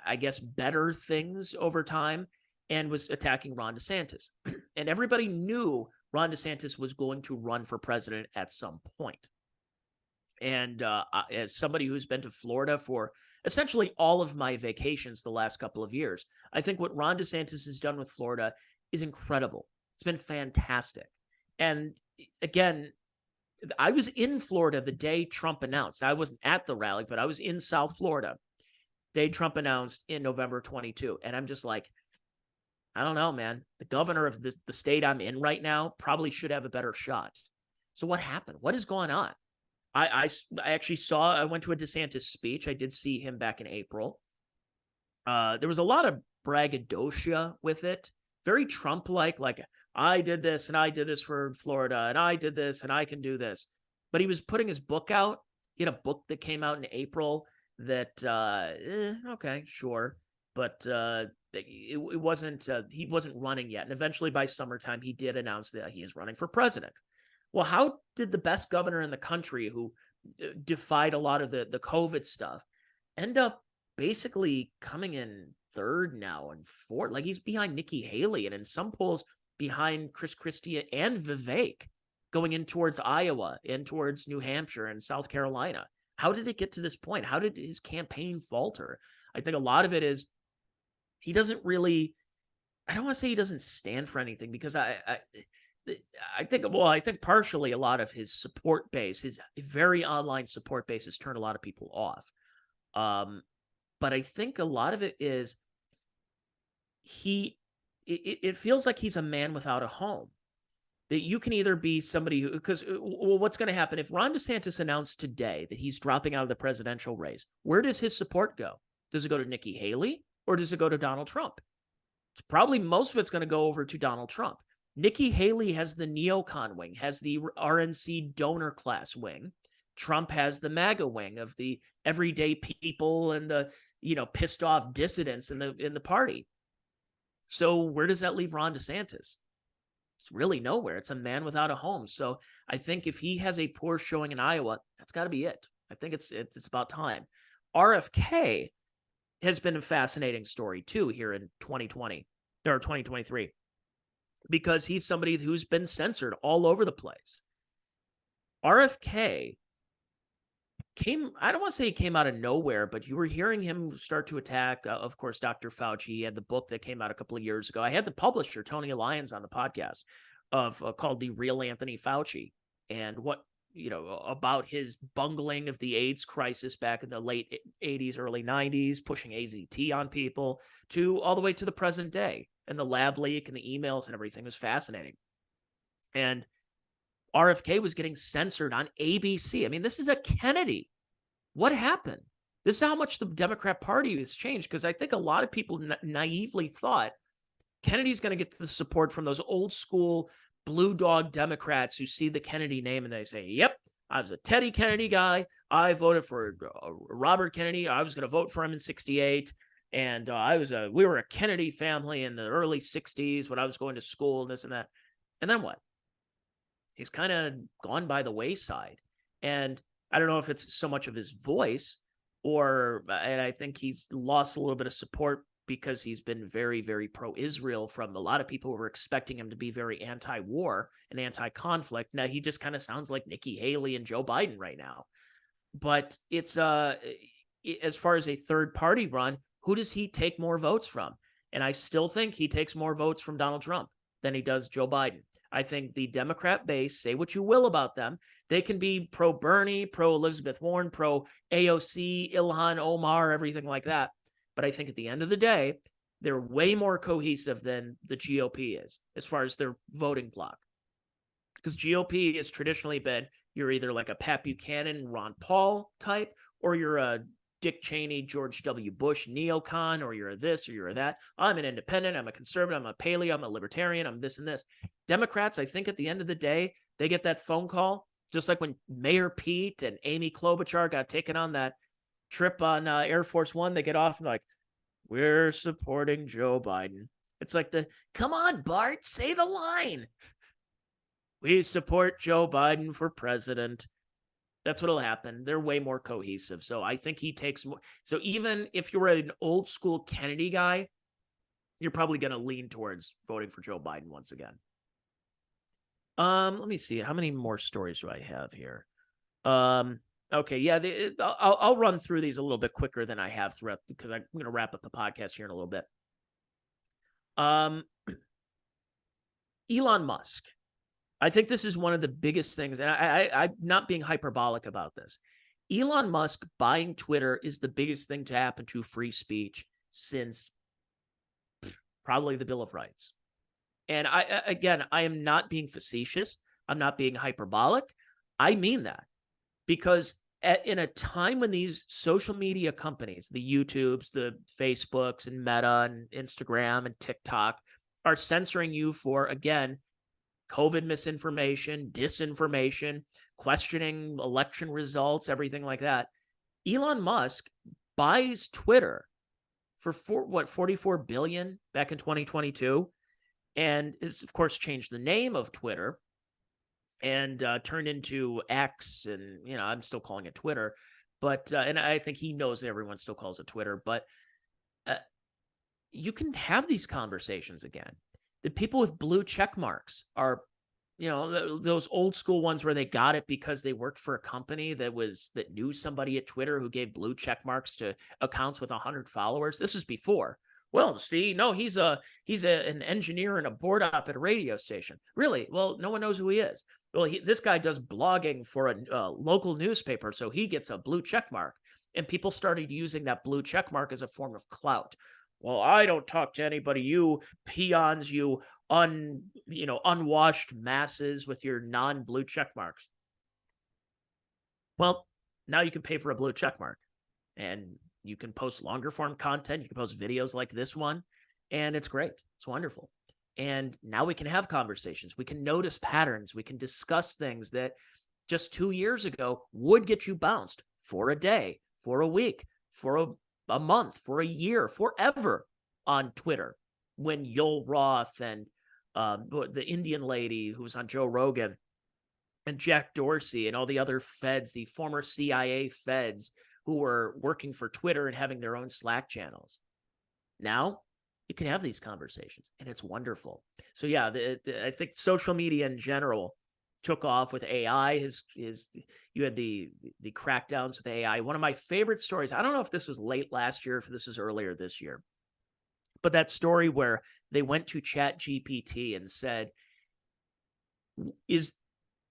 I guess, better things over time. and was attacking Ron DeSantis. And everybody knew Ron DeSantis was going to run for president at some point. And as somebody who's been to Florida for essentially all of my vacations the last couple of years, I think what Ron DeSantis has done with Florida is incredible. It's been fantastic. And again, I was in Florida the day Trump announced. I wasn't at the rally, but I was in South Florida day Trump announced in November 22. And I'm just like, I don't know, man. The governor of the state I'm in right now probably should have a better shot. So what happened? What is going on? I actually saw, I went to a DeSantis speech. I did see him back in April. There was a lot of braggadocio with it. Very Trump-like, like, I did this and I did this for Florida and I did this and I can do this. But he was putting his book out. He had a book that came out in April that, okay, sure. But it wasn't, he wasn't running yet. And eventually by summertime, he did announce that he is running for president. Well, how did the best governor in the country, who defied a lot of the COVID stuff, end up basically coming in third now and fourth? Like, he's behind Nikki Haley and in some polls behind Chris Christie and Vivek going in towards Iowa and towards New Hampshire and South Carolina. How did it get to this point? How did his campaign falter? I think a lot of it is he doesn't really, I don't want to say he doesn't stand for anything, because I think partially a lot of his support base, his very online support base, has turned a lot of people off. But I think a lot of it is it feels like he's a man without a home. That you can either be somebody who, because what's going to happen if Ron DeSantis announced today that he's dropping out of the presidential race? Where does his support go? Does it go to Nikki Haley or does it go to Donald Trump? It's probably most of it's going to go over to Donald Trump. Nikki Haley has the neocon wing, has the RNC donor class wing. Trump has the MAGA wing of the everyday people and the, pissed off dissidents in the party. So where does that leave Ron DeSantis? It's really nowhere. It's a man without a home. So I think if he has a poor showing in Iowa, that's got to be it. I think it's about time. RFK has been a fascinating story too here in 2020 or 2023, because he's somebody who's been censored all over the place. RFK I don't want to say he came out of nowhere, but you were hearing him start to attack, of course, Dr. Fauci. He had the book that came out a couple of years ago. I had the publisher, Tony Lyons, on the podcast called The Real Anthony Fauci, and what, about his bungling of the AIDS crisis back in the late 80s, early 90s, pushing AZT on people, to all the way to the present day. And the lab leak and the emails and everything was fascinating. And RFK was getting censored on ABC. I mean, this is a Kennedy. What happened? This is how much the Democrat Party has changed, because I think a lot of people naively thought Kennedy's going to get the support from those old school blue dog Democrats who see the Kennedy name and they say, yep, I was a Teddy Kennedy guy. I voted for Robert Kennedy. I was going to vote for him in 68. And we were a Kennedy family in the early 60s when I was going to school and this and that. And then what? He's kind of gone by the wayside. And I don't know if it's so much of his voice and I think he's lost a little bit of support because he's been very, very pro-Israel from a lot of people who were expecting him to be very anti-war and anti-conflict. Now he just kind of sounds like Nikki Haley and Joe Biden right now. But it's as far as a third party run, who does he take more votes from? And I still think he takes more votes from Donald Trump than he does Joe Biden. I think the Democrat base, say what you will about them, they can be pro-Bernie, pro-Elizabeth Warren, pro-AOC, Ilhan Omar, everything like that. But I think at the end of the day, they're way more cohesive than the GOP is as far as their voting bloc. Because GOP has traditionally been, you're either like a Pat Buchanan, Ron Paul type, or you're a Dick Cheney, George W. Bush neocon, or you're a this or you're a that. I'm an independent, I'm a conservative, I'm a paleo, I'm a libertarian, I'm this and this. Democrats, I think at the end of the day, they get that phone call, just like when Mayor Pete and Amy Klobuchar got taken on that trip on Air Force One. They get off and like, we're supporting Joe Biden. It's like come on, Bart, say the line. We support Joe Biden for president. That's what'll happen. They're way more cohesive. So I think he takes more. So even if you were an old school Kennedy guy, you're probably going to lean towards voting for Joe Biden once again. Let me see. How many more stories do I have here? Okay, yeah, I'll run through these a little bit quicker than I have throughout, because I'm going to wrap up the podcast here in a little bit. Elon Musk. I think this is one of the biggest things, and I'm not being hyperbolic about this. Elon Musk buying Twitter is the biggest thing to happen to free speech since probably the Bill of Rights. And I am not being facetious. I'm not being hyperbolic. I mean that, because in a time when these social media companies, the YouTubes, the Facebooks and Meta and Instagram and TikTok, are censoring you for, again, COVID misinformation, disinformation, questioning election results, everything like that, Elon Musk buys Twitter for $44 billion back in 2022, and has, of course, changed the name of Twitter and turned into X, and I'm still calling it Twitter, but and I think he knows that everyone still calls it Twitter, but you can have these conversations again. The people with blue check marks are, those old school ones where they got it because they worked for a company that knew somebody at Twitter who gave blue check marks to accounts with 100 followers. This was before. Well, see, no, he's an engineer and a board op at a radio station. Really? Well, no one knows who he is. Well, this guy does blogging for a local newspaper, so he gets a blue check mark. And people started using that blue check mark as a form of clout. Well, I don't talk to anybody, you peons, you unwashed masses with your non-blue check marks. Well, now you can pay for a blue check mark, and you can post longer form content. You can post videos like this one, and it's great. It's wonderful. And now we can have conversations. We can notice patterns. We can discuss things that just 2 years ago would get you bounced for a day, for a week, for a month, for a year, forever on Twitter, when Yoel Roth and the Indian lady who was on Joe Rogan and Jack Dorsey and all the other feds, the former CIA feds who were working for Twitter and having their own Slack channels. Now you can have these conversations, and it's wonderful. So yeah, I think social media in general took off with AI. You had the crackdowns with AI. One of my favorite stories, I don't know if this was late last year, if this is earlier this year, but that story where they went to ChatGPT and said, I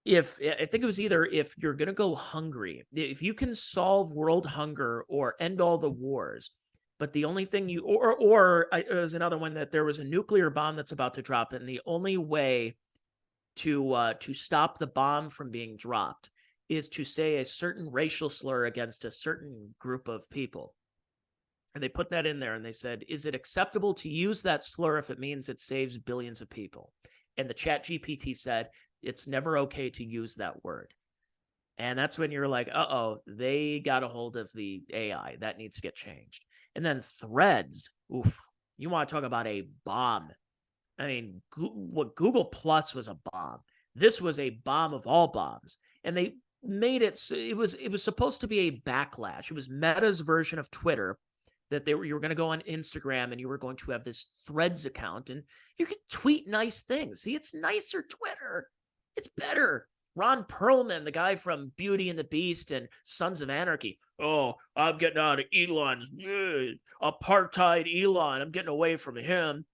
think it was either, if you're going to go hungry, if you can solve world hunger or end all the wars, but the only thing it was another one that there was a nuclear bomb that's about to drop, and the only way to stop the bomb from being dropped is to say a certain racial slur against a certain group of people. And they put that in there, and they said, is it acceptable to use that slur if it means it saves billions of people? And the ChatGPT said, it's never okay to use that word. And that's when you're like, they got a hold of the AI. That needs to get changed. And then Threads. Oof. You want to talk about a bomb. I mean, what Google Plus was a bomb. This was a bomb of all bombs. And they made it was supposed to be a backlash. It was Meta's version of Twitter, that you were going to go on Instagram and you were going to have this Threads account and you could tweet nice things. See, it's nicer Twitter. It's better. Ron Perlman, the guy from Beauty and the Beast and Sons of Anarchy. Oh, I'm getting out of Elon's apartheid Elon. I'm getting away from him.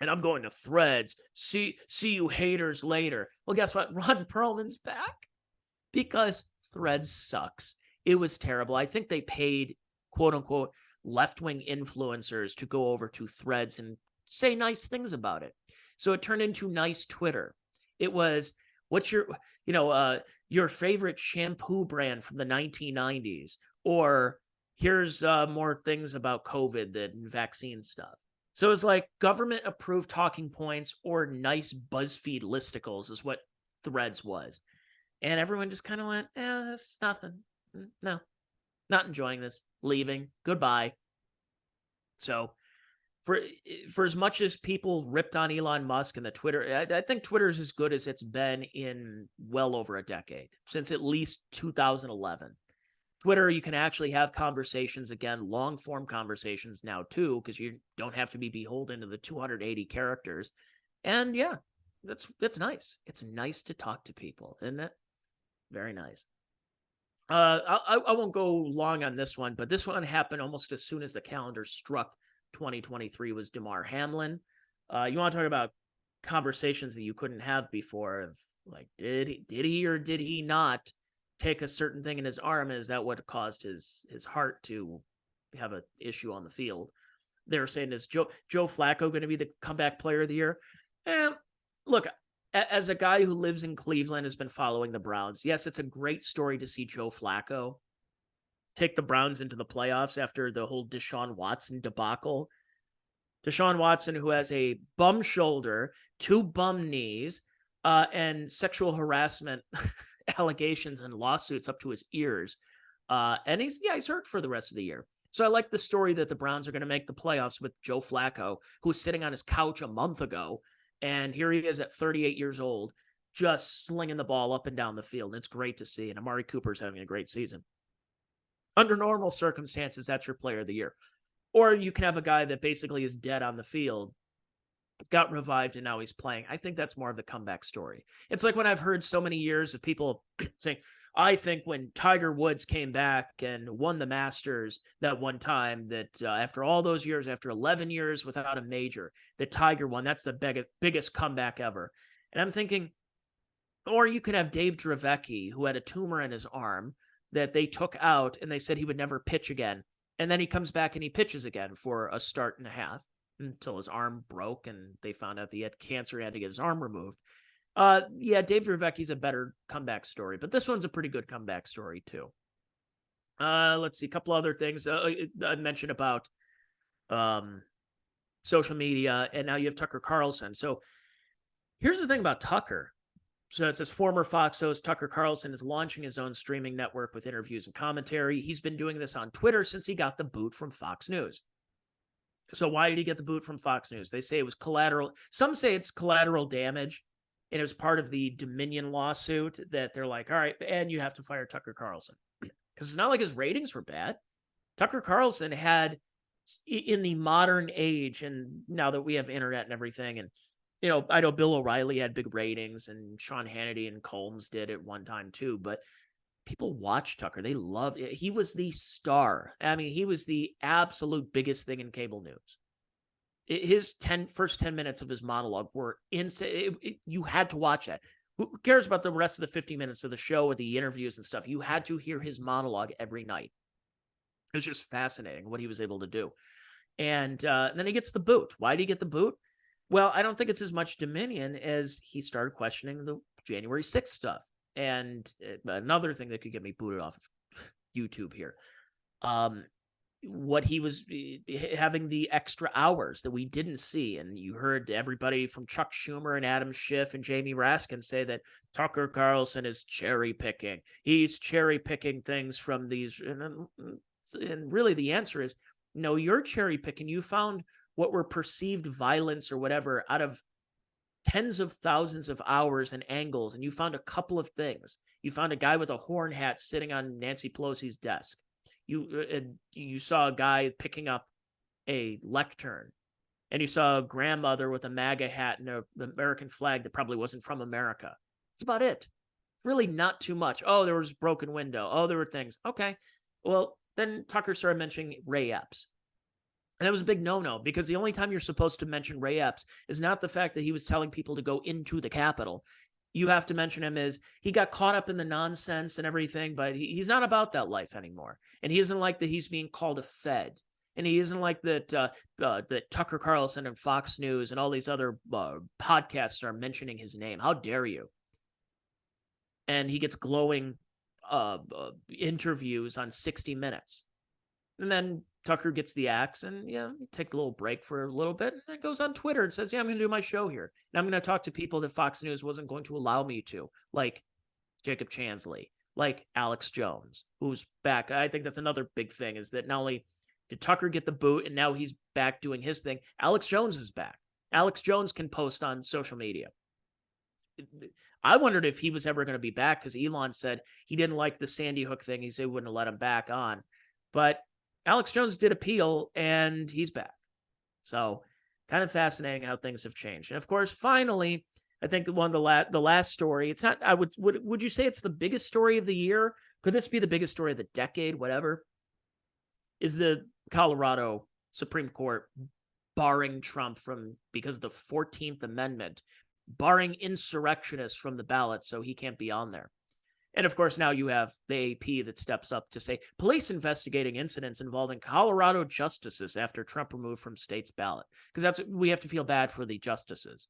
And I'm going to Threads. See you haters later. Well, guess what? Ron Perlman's back because Threads sucks. It was terrible. I think they paid, quote unquote, left-wing influencers to go over to Threads and say nice things about it. So it turned into nice Twitter. It was, what's your favorite shampoo brand from the 1990s? Or here's more things about COVID than vaccine stuff. So it's like government-approved talking points or nice BuzzFeed listicles is what Threads was. And everyone just kind of went, that's nothing. No, not enjoying this. Leaving. Goodbye. So for as much as people ripped on Elon Musk and the Twitter, I think Twitter is as good as it's been in well over a decade, since at least 2011. Twitter, you can actually have conversations again, long form conversations now too, because you don't have to be beholden to the 280 characters. And yeah, that's nice. It's nice to talk to people, isn't it? Very nice. I won't go long on this one, but this one happened almost as soon as the calendar struck 2023 was Damar Hamlin. You want to talk about conversations that you couldn't have before of like, did he or did he not take a certain thing in his arm? And is that what caused his heart to have an issue on the field? They were saying, is Joe Flacco going to be the comeback player of the year? Look, as a guy who lives in Cleveland, has been following the Browns, yes, it's a great story to see Joe Flacco take the Browns into the playoffs after the whole Deshaun Watson debacle. Deshaun Watson, who has a bum shoulder, 2 bum knees, and sexual harassment allegations and lawsuits up to his ears. And he's hurt for the rest of the year. So I like the story that the Browns are going to make the playoffs with Joe Flacco, who was sitting on his couch a month ago. And here he is at 38 years old, just slinging the ball up and down the field. And it's great to see. And Amari Cooper's having a great season. Under normal circumstances, that's your player of the year. Or you can have a guy that basically is dead on the field, got revived, and now he's playing. I think that's more of the comeback story. It's like when I've heard so many years of people saying, I think when Tiger Woods came back and won the Masters that one time, that after all those years, after 11 years without a major, that Tiger won. That's the biggest comeback ever. And I'm thinking, or you could have Dave Dravecky, who had a tumor in his arm that they took out and they said he would never pitch again. And then he comes back and he pitches again for a start and a half until his arm broke and they found out that he had cancer and had to get his arm removed. Dave Dravecki's a better comeback story, but this one's a pretty good comeback story too. Let's see, a couple other things I mentioned about social media, and now you have Tucker Carlson. So here's the thing about Tucker. So it says former Fox host Tucker Carlson is launching his own streaming network with interviews and commentary. He's been doing this on Twitter since he got the boot from Fox News. So why did he get the boot from Fox News? They say it was collateral. Some say it's collateral damage. And it was part of the Dominion lawsuit that they're like, all right, and you have to fire Tucker Carlson. Because it's not like his ratings were bad. Tucker Carlson had, in the modern age, and now that we have internet and everything, and, you know, I know Bill O'Reilly had big ratings, and Sean Hannity and Combs did at one time too, but people watch Tucker. They love it. He was the star. I mean, he was the absolute biggest thing in cable news. His first 10 minutes of his monologue were instant. You had to watch that. Who cares about the rest of the 50 minutes of the show with the interviews and stuff? You had to hear his monologue every night. It was just fascinating what he was able to do. And then he gets the boot. Why did he get the boot? Well, I don't think it's as much Dominion as he started questioning the January 6th stuff. And another thing that could get me booted off of YouTube here. What he was having the extra hours that we didn't see. And you heard everybody from Chuck Schumer and Adam Schiff and Jamie Raskin say that Tucker Carlson is cherry picking. He's cherry picking things from these. And really the answer is, no, you're cherry picking. You found what were perceived violence or whatever out of tens of thousands of hours and angles. And you found a couple of things. You found a guy with a horn hat sitting on Nancy Pelosi's desk. You saw a guy picking up a lectern, and you saw a grandmother with a MAGA hat and an American flag that probably wasn't from America. That's about it. Really not too much. Oh, there was a broken window. Oh, there were things. Okay. Well, then Tucker started mentioning Ray Epps. And that was a big no-no, because the only time you're supposed to mention Ray Epps is not the fact that he was telling people to go into the Capitol. You have to mention him as he got caught up in the nonsense and everything, but he's not about that life anymore. And he isn't like that he's being called a Fed. And he isn't like that that Tucker Carlson and Fox News and all these other podcasts are mentioning his name. How dare you? And he gets glowing interviews on 60 Minutes. And then Tucker gets the axe and, he takes a little break for a little bit and then goes on Twitter and says, I'm going to do my show here. And I'm going to talk to people that Fox News wasn't going to allow me to, like Jacob Chansley, like Alex Jones, who's back. I think that's another big thing, is that not only did Tucker get the boot and now he's back doing his thing, Alex Jones is back. Alex Jones can post on social media. I wondered if he was ever going to be back because Elon said he didn't like the Sandy Hook thing. He said he wouldn't let him back on. But Alex Jones did appeal and he's back. So kind of fascinating how things have changed. And of course, finally, I think one of the last story, it's not, would you say it's the biggest story of the year? Could this be the biggest story of the decade? Whatever. Is the Colorado Supreme Court barring Trump because of the 14th Amendment, barring insurrectionists from the ballot so he can't be on there. And of course, now you have the AP that steps up to say police investigating incidents involving Colorado justices after Trump removed from state's ballot. Because we have to feel bad for the justices.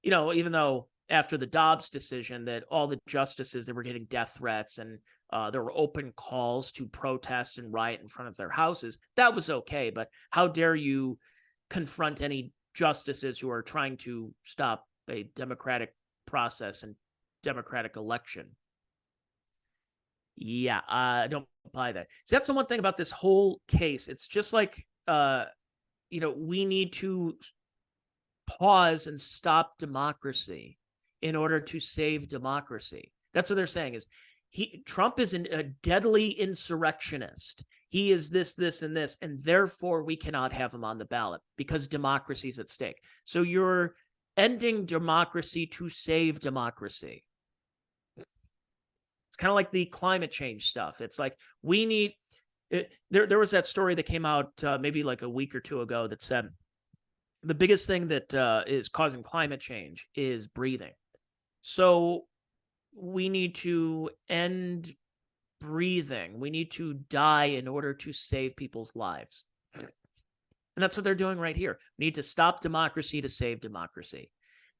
Even though after the Dobbs decision that all the justices that were getting death threats and there were open calls to protest and riot in front of their houses, that was okay. But how dare you confront any justices who are trying to stop a democratic process and democratic election? Yeah, I don't buy that. See, that's the one thing about this whole case. It's just like, we need to pause and stop democracy in order to save democracy. That's what they're saying is Trump is a deadly insurrectionist. He is this, this, and this, and therefore we cannot have him on the ballot because democracy is at stake. So you're ending democracy to save democracy. It's kind of like the climate change stuff. It's like we need there was that story that came out maybe like a week or two ago that said the biggest thing that is causing climate change is breathing. So we need to end breathing. We need to die in order to save people's lives. And that's what they're doing right here. We need to stop democracy to save democracy.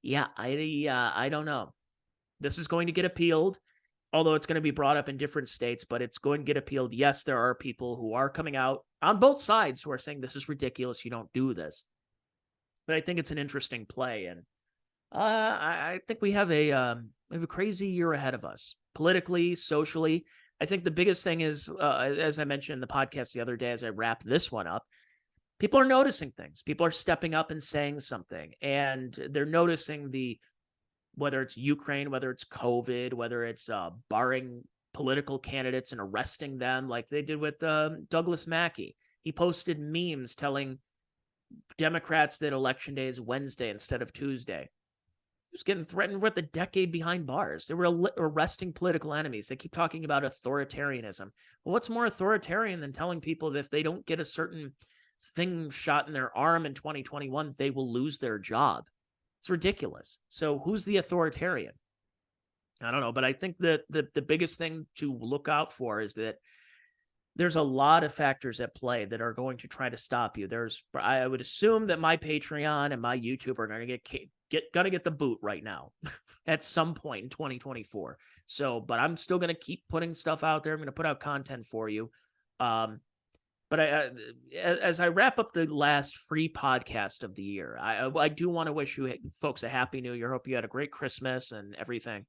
Yeah, I don't know. This is going to get appealed, although it's going to be brought up in different states, but it's going to get appealed. Yes, there are people who are coming out on both sides who are saying this is ridiculous. You don't do this. But I think it's an interesting play. And I think we have a crazy year ahead of us, politically, socially. I think the biggest thing is, as I mentioned in the podcast the other day, as I wrap this one up, people are noticing things. People are stepping up and saying something, and they're noticing whether it's Ukraine, whether it's COVID, whether it's barring political candidates and arresting them like they did with Douglas Mackey. He posted memes telling Democrats that Election Day is Wednesday instead of Tuesday. He was getting threatened with a decade behind bars. They were arresting political enemies. They keep talking about authoritarianism. Well, what's more authoritarian than telling people that if they don't get a certain thing shot in their arm in 2021, they will lose their job? It's ridiculous. So who's the authoritarian? I don't know, but I think that the biggest thing to look out for is that there's a lot of factors at play that are going to try to stop you. I would assume that my Patreon and my YouTube are going to get the boot right now at some point in 2024. So, but I'm still going to keep putting stuff out there. I'm going to put out content for you. But as I wrap up the last free podcast of the year, I do want to wish you folks a happy new year. Hope you had a great Christmas and everything.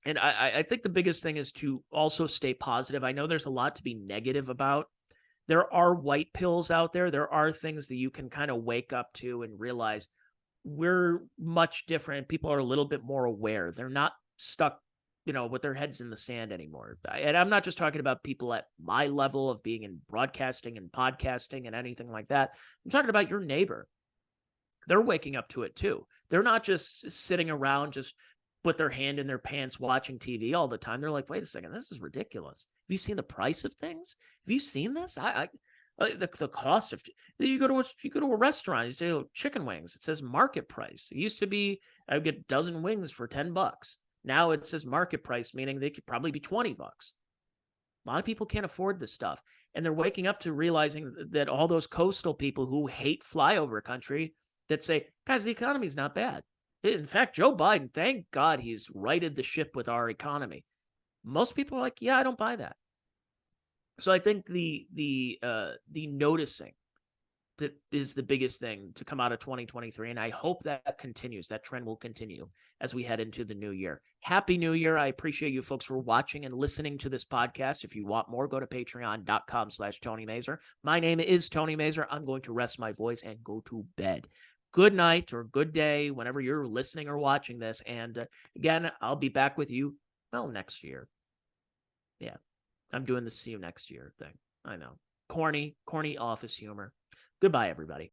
And I think the biggest thing is to also stay positive. I know there's a lot to be negative about. There are white pills out there. There are things that you can kind of wake up to and realize we're much different. People are a little bit more aware. They're not stuck, with their heads in the sand anymore. And I'm not just talking about people at my level of being in broadcasting and podcasting and anything like that. I'm talking about your neighbor. They're waking up to it too. They're not just sitting around, just put their hand in their pants watching TV all the time. They're like, wait a second, this is ridiculous. Have you seen the price of things? Have you seen this? The cost of you go to a restaurant, you say, oh, chicken wings. It says market price. It used to be I would get a dozen wings for $10. Now it says market price, meaning they could probably be $20. A lot of people can't afford this stuff. And they're waking up to realizing that all those coastal people who hate flyover country that say, guys, the economy's not bad. In fact, Joe Biden, thank God he's righted the ship with our economy. Most people are like, yeah, I don't buy that. So I think the noticing that is the biggest thing to come out of 2023. And I hope that continues. That trend will continue as we head into the new year. Happy New Year. I appreciate you folks for watching and listening to this podcast. If you want more, go to patreon.com/Tony Mazur. My name is Tony Mazur. I'm going to rest my voice and go to bed. good night or good day whenever you're listening or watching this. And again, I'll be back with you, well, next year. Yeah, I'm doing the see you next year thing. I know. Corny office humor. Goodbye, everybody.